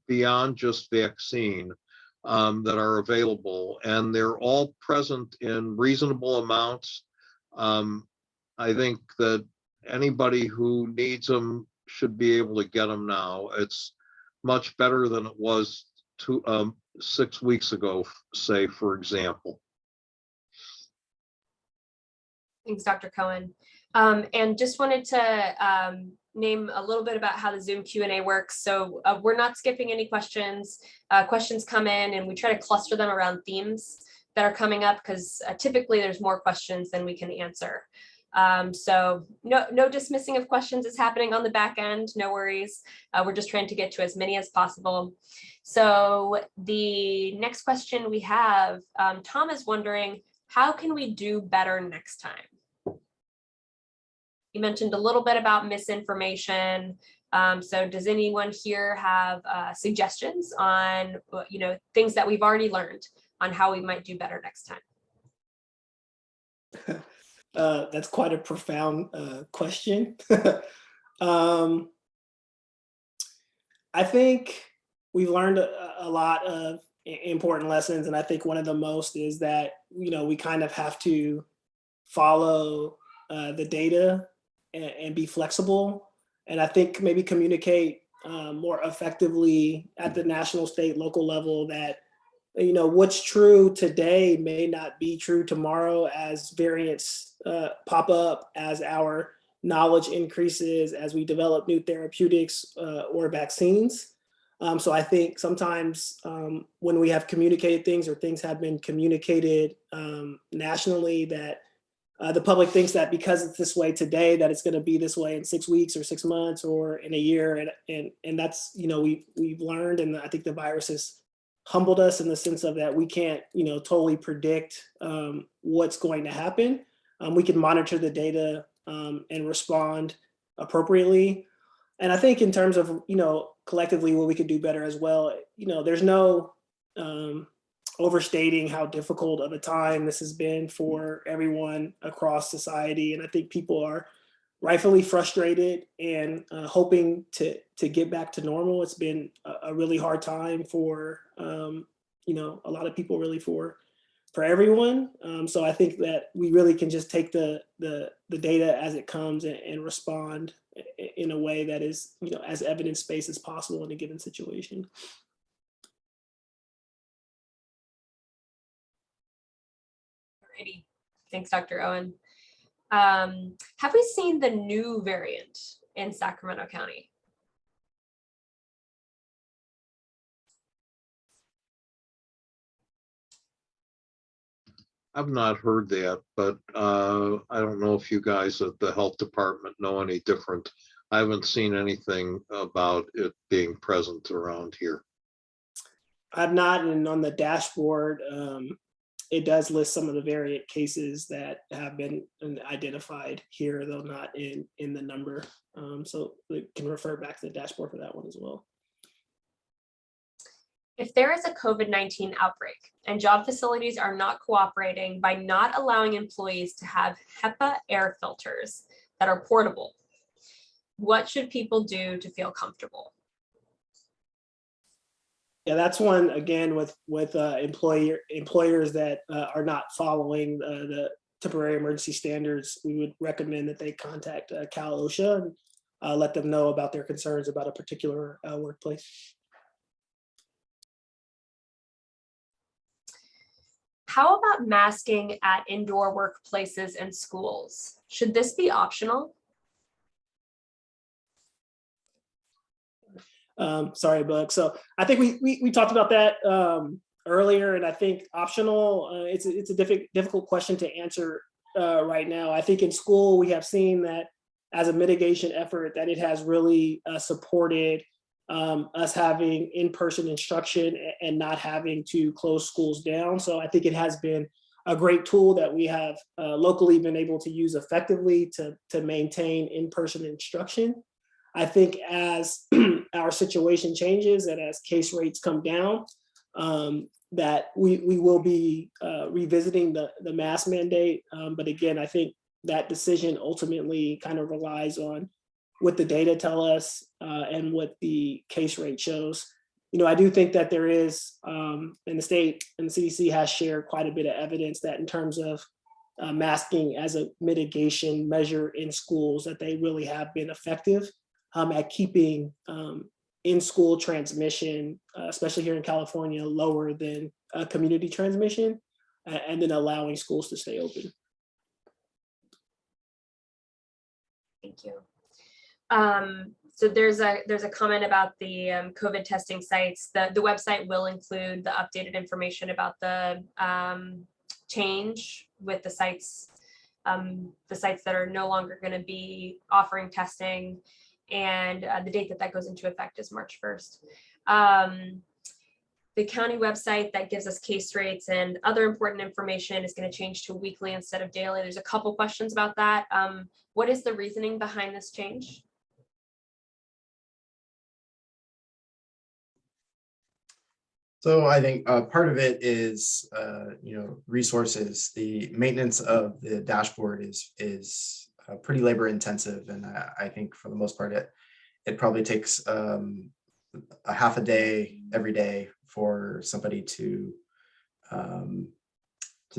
beyond just vaccine that are available, and they're all present in reasonable amounts. I think that anybody who needs them should be able to get them now. It's much better than it was 6 weeks ago, say, for example. Thanks, Dr. Cohen. And just wanted to name a little bit about how the Zoom Q&A works. So we're not skipping any questions. Questions come in and we try to cluster them around themes. that are coming up, because typically there's more questions than we can answer. So no dismissing of questions is happening on the back end, no worries. We're just trying to get to as many as possible. So the next question we have, Tom is wondering, how can we do better next time? You mentioned a little bit about misinformation. So does anyone here have suggestions on, things that we've already learned on how we might do better next time? That's quite a profound question. I think we've learned a lot of important lessons, and I think one of the most is that we kind of have to follow the data and be flexible, and I think maybe communicate more effectively at the national, state, local level that what's true today may not be true tomorrow as variants pop up, as our knowledge increases, as we develop new therapeutics or vaccines. So I think sometimes when we have communicated things or things have been communicated nationally, that the public thinks that because it's this way today, that it's going to be this way in 6 weeks or 6 months or in a year. And that's, we've learned, and I think the virus has humbled us in the sense of that we can't, totally predict what's going to happen. We can monitor the data and respond appropriately. And I think in terms of, collectively what we could do better as well, there's no overstating how difficult of a time this has been for everyone across society. And I think people are rightfully frustrated and hoping to get back to normal. It's been a really hard time for, a lot of people, really for everyone. So I think that we really can just take the data as it comes and respond in a way that is, as evidence-based as possible in a given situation. Alrighty, thanks, Dr. Owen. Have we seen the new variant in Sacramento County? I've not heard that, but I don't know if you guys at the health department know any different. I haven't seen anything about it being present around here. I've not, and on the dashboard, it does list some of the variant cases that have been identified here, though not in the number. So we can refer back to the dashboard for that one as well. If there is a COVID-19 outbreak and job facilities are not cooperating by not allowing employees to have HEPA air filters that are portable, what should people do to feel comfortable? Yeah, that's one, again, with employers that are not following the temporary emergency standards. We would recommend that they contact Cal OSHA and let them know about their concerns about a particular workplace. How about masking at indoor workplaces and schools? Should this be optional? Sorry, Bug. So I think we talked about that earlier, and I think optional, it's a difficult question to answer right now. I think in school, we have seen that as a mitigation effort, that it has really supported us having in-person instruction and not having to close schools down. So I think it has been a great tool that we have locally been able to use effectively to maintain in-person instruction. I think as our situation changes and as case rates come down, that we will be revisiting the mask mandate. But again, I think that decision ultimately kind of relies on what the data tell us and what the case rate shows. I do think that there is, and the state and the CDC has shared quite a bit of evidence that in terms of masking as a mitigation measure in schools, that they really have been effective at keeping in-school transmission, especially here in California, lower than community transmission, and then allowing schools to stay open. Thank you. So there's a comment about the COVID testing sites. The website will include the updated information about the change with the sites that are no longer going to be offering testing, and the date that goes into effect is March 1st. The county website that gives us case rates and other important information is going to change to weekly instead of daily. There's a couple questions about that. What is the reasoning behind this change? So I think part of it is, resources. The maintenance of the dashboard is pretty labor intensive, and I think for the most part it probably takes a half a day every day for somebody to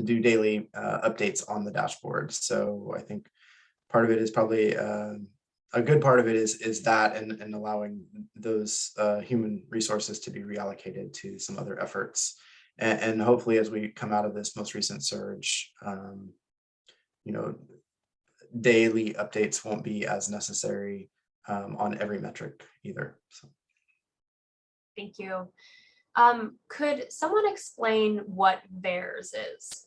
do daily updates on the dashboard. So I think part of it is probably a good part of it is that and allowing those human resources to be reallocated to some other efforts. And hopefully as we come out of this most recent surge, daily updates won't be as necessary on every metric either. So. Thank you. Could someone explain what VAERS is?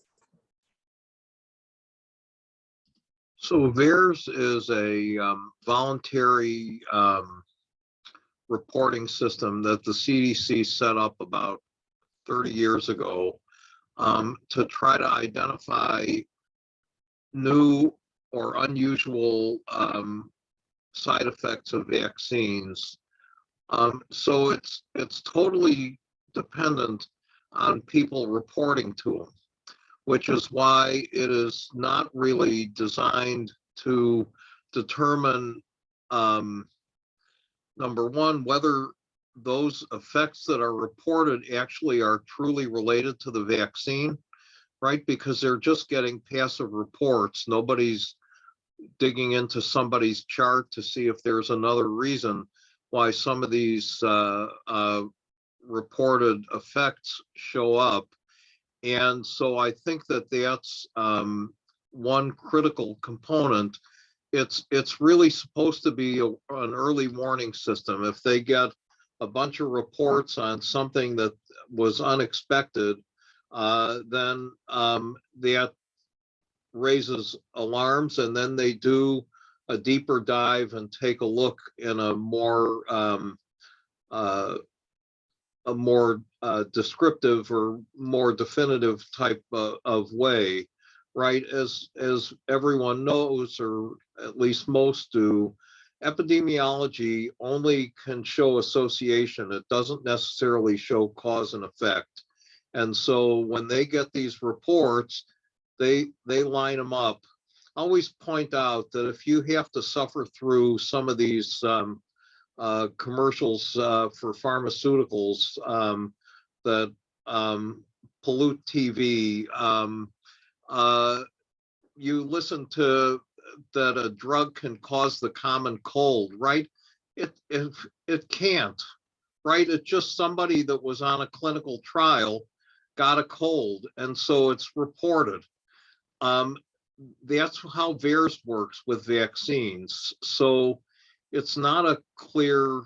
So VAERS is a voluntary reporting system that the CDC set up about 30 years ago to try to identify new or unusual side effects of vaccines. So it's totally dependent on people reporting to them, which is why it is not really designed to determine, number one, whether those effects that are reported actually are truly related to the vaccine, right? Because they're just getting passive reports. Nobody's digging into somebody's chart to see if there's another reason why some of these reported effects show up. And so I think that that's one critical component. It's really supposed to be an early warning system. If they get a bunch of reports on something that was unexpected, then that raises alarms, and then they do a deeper dive and take a look in a more descriptive or more definitive type of way, right? As everyone knows, or at least most do, epidemiology only can show association. It doesn't necessarily show cause and effect. And so when they get these reports, they line them up. I always point out that if you have to suffer through some of these commercials for pharmaceuticals that pollute TV, you listen to that a drug can cause the common cold, right? It can't, right? It's just somebody that was on a clinical trial got a cold, and so it's reported. That's how VAERS works with vaccines. So it's not a clear,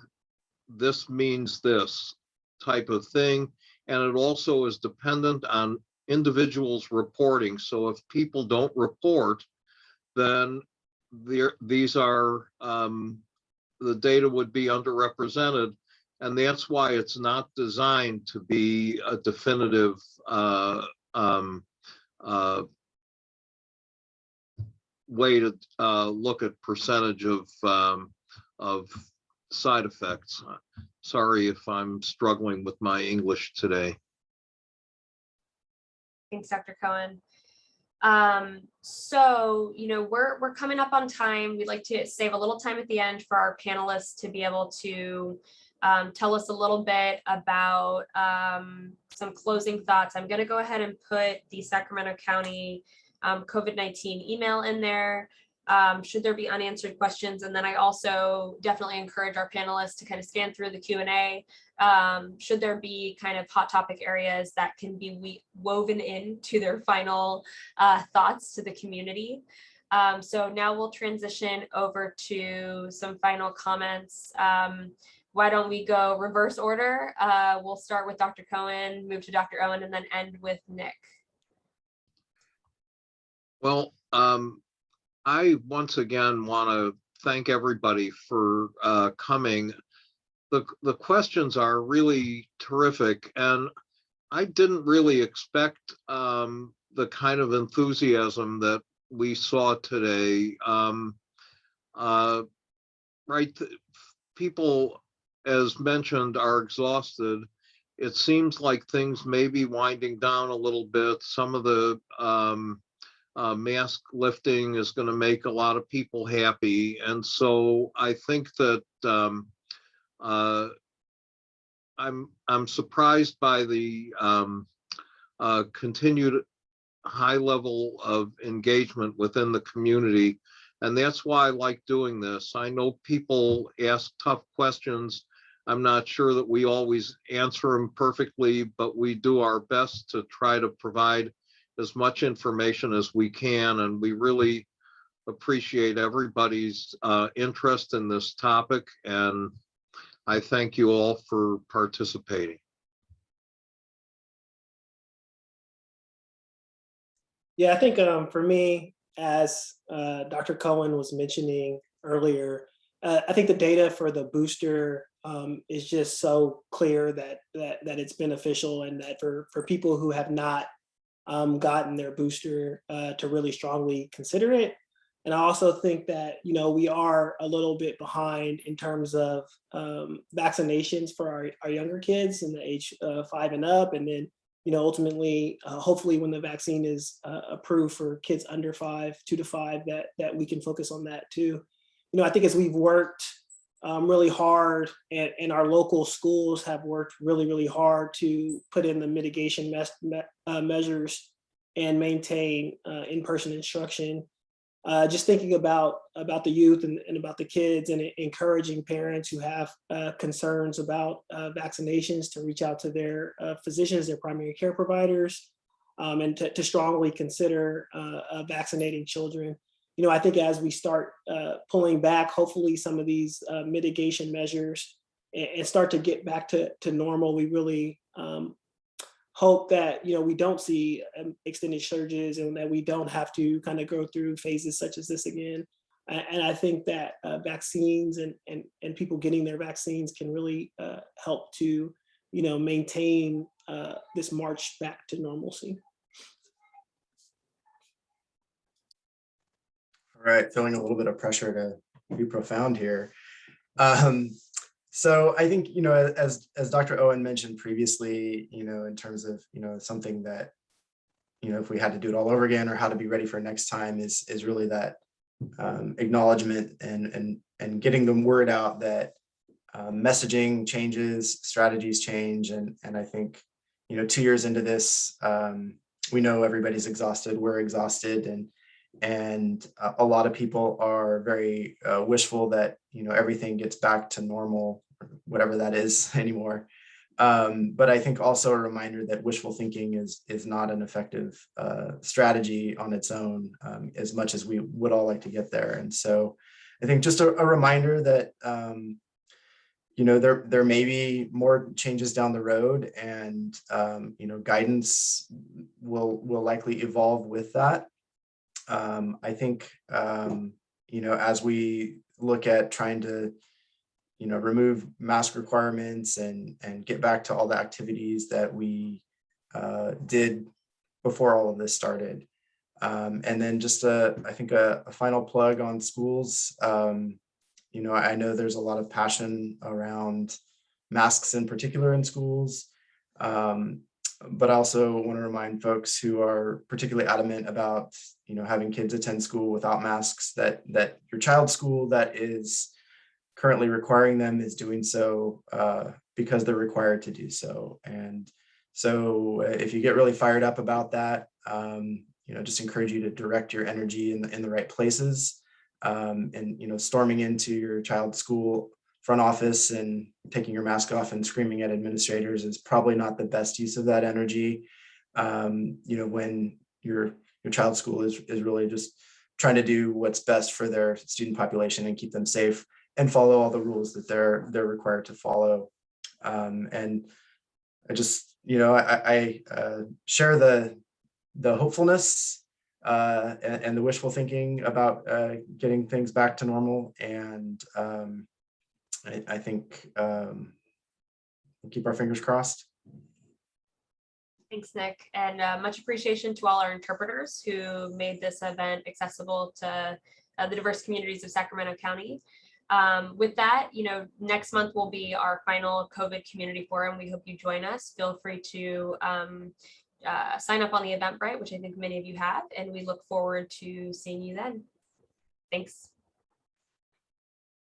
this means this type of thing. And it also is dependent on individuals reporting. So if people don't report, then these are, the data would be underrepresented. And that's why it's not designed to be a definitive way to look at percentage of side effects. Sorry if I'm struggling with my English today. Thanks, Dr. Cohen. So, we're coming up on time. We'd like to save a little time at the end for our panelists to be able to tell us a little bit about some closing thoughts. I'm going to go ahead and put the Sacramento County COVID-19 email in there, should there be unanswered questions. And then I also definitely encourage our panelists to kind of scan through the Q&A. Should there be kind of hot topic areas that can be woven into their final thoughts to the community. So now we'll transition over to some final comments. Why don't we go reverse order? We'll start with Dr. Cohen, move to Dr. Owen, and then end with Nick. Well, I once again want to thank everybody for coming. The questions are really terrific, and I didn't really expect the kind of enthusiasm that we saw today. Right, people, as mentioned, are exhausted. It seems like things may be winding down a little bit. Some of the mask lifting is going to make a lot of people happy, and so I think that I'm surprised by the continued high level of engagement within the community, and that's why I like doing this. I know people ask tough questions. I'm not sure that we always answer them perfectly, but we do our best to try to provide as much information as we can, and we really appreciate everybody's interest in this topic, and I thank you all for participating. Yeah, I think for me, as Dr. Cohen was mentioning earlier, I think the data for the booster is just so clear that it's beneficial, and that for people who have not gotten their booster to really strongly consider it. And I also think that, we are a little bit behind in terms of vaccinations for our younger kids in the age 5 and up. And then, ultimately, hopefully when the vaccine is approved for kids under 5, 2 to 5, that we can focus on that too. I think as we've worked really hard, and our local schools have worked really, really hard to put in the mitigation measures and maintain in-person instruction. Just thinking about the youth and about the kids, and encouraging parents who have concerns about vaccinations to reach out to their physicians, their primary care providers, and to strongly consider vaccinating children. I think as we start pulling back, hopefully some of these mitigation measures, and start to get back to normal, we really hope that we don't see extended surges, and that we don't have to kind of go through phases such as this again. And I think that vaccines and people getting their vaccines can really help to maintain this march back to normalcy. All right, feeling a little bit of pressure to be profound here. So I think, as Dr. Owen mentioned previously, in terms of, something that, if we had to do it all over again, or how to be ready for next time, is really that acknowledgement and getting the word out that messaging changes, strategies change. And I think, 2 years into this, we know everybody's exhausted, we're exhausted, and a lot of people are very wishful that everything gets back to normal, whatever that is anymore. But I think also a reminder that wishful thinking is not an effective strategy on its own, as much as we would all like to get there. And so I think just a reminder that there may be more changes down the road, and guidance will likely evolve with that. I think, as we look at trying to, remove mask requirements and get back to all the activities that we did before all of this started. And then just I think a final plug on schools. I know there's a lot of passion around masks in particular in schools. But I also want to remind folks who are particularly adamant about, having kids attend school without masks, that your child's school that is currently requiring them is doing so because they're required to do so. And so if you get really fired up about that, just encourage you to direct your energy in the right places. And, storming into your child's school front office and taking your mask off and screaming at administrators is probably not the best use of that energy. When your child's school is really just trying to do what's best for their student population and keep them safe and follow all the rules that they're required to follow. And I just, I share the hopefulness and the wishful thinking about getting things back to normal. And I think we'll keep our fingers crossed. Thanks, Nick, and much appreciation to all our interpreters who made this event accessible to the diverse communities of Sacramento County. With that, next month will be our final COVID community forum. We hope you join us. Feel free to sign up on the Eventbrite, which I think many of you have, and we look forward to seeing you then. Thanks.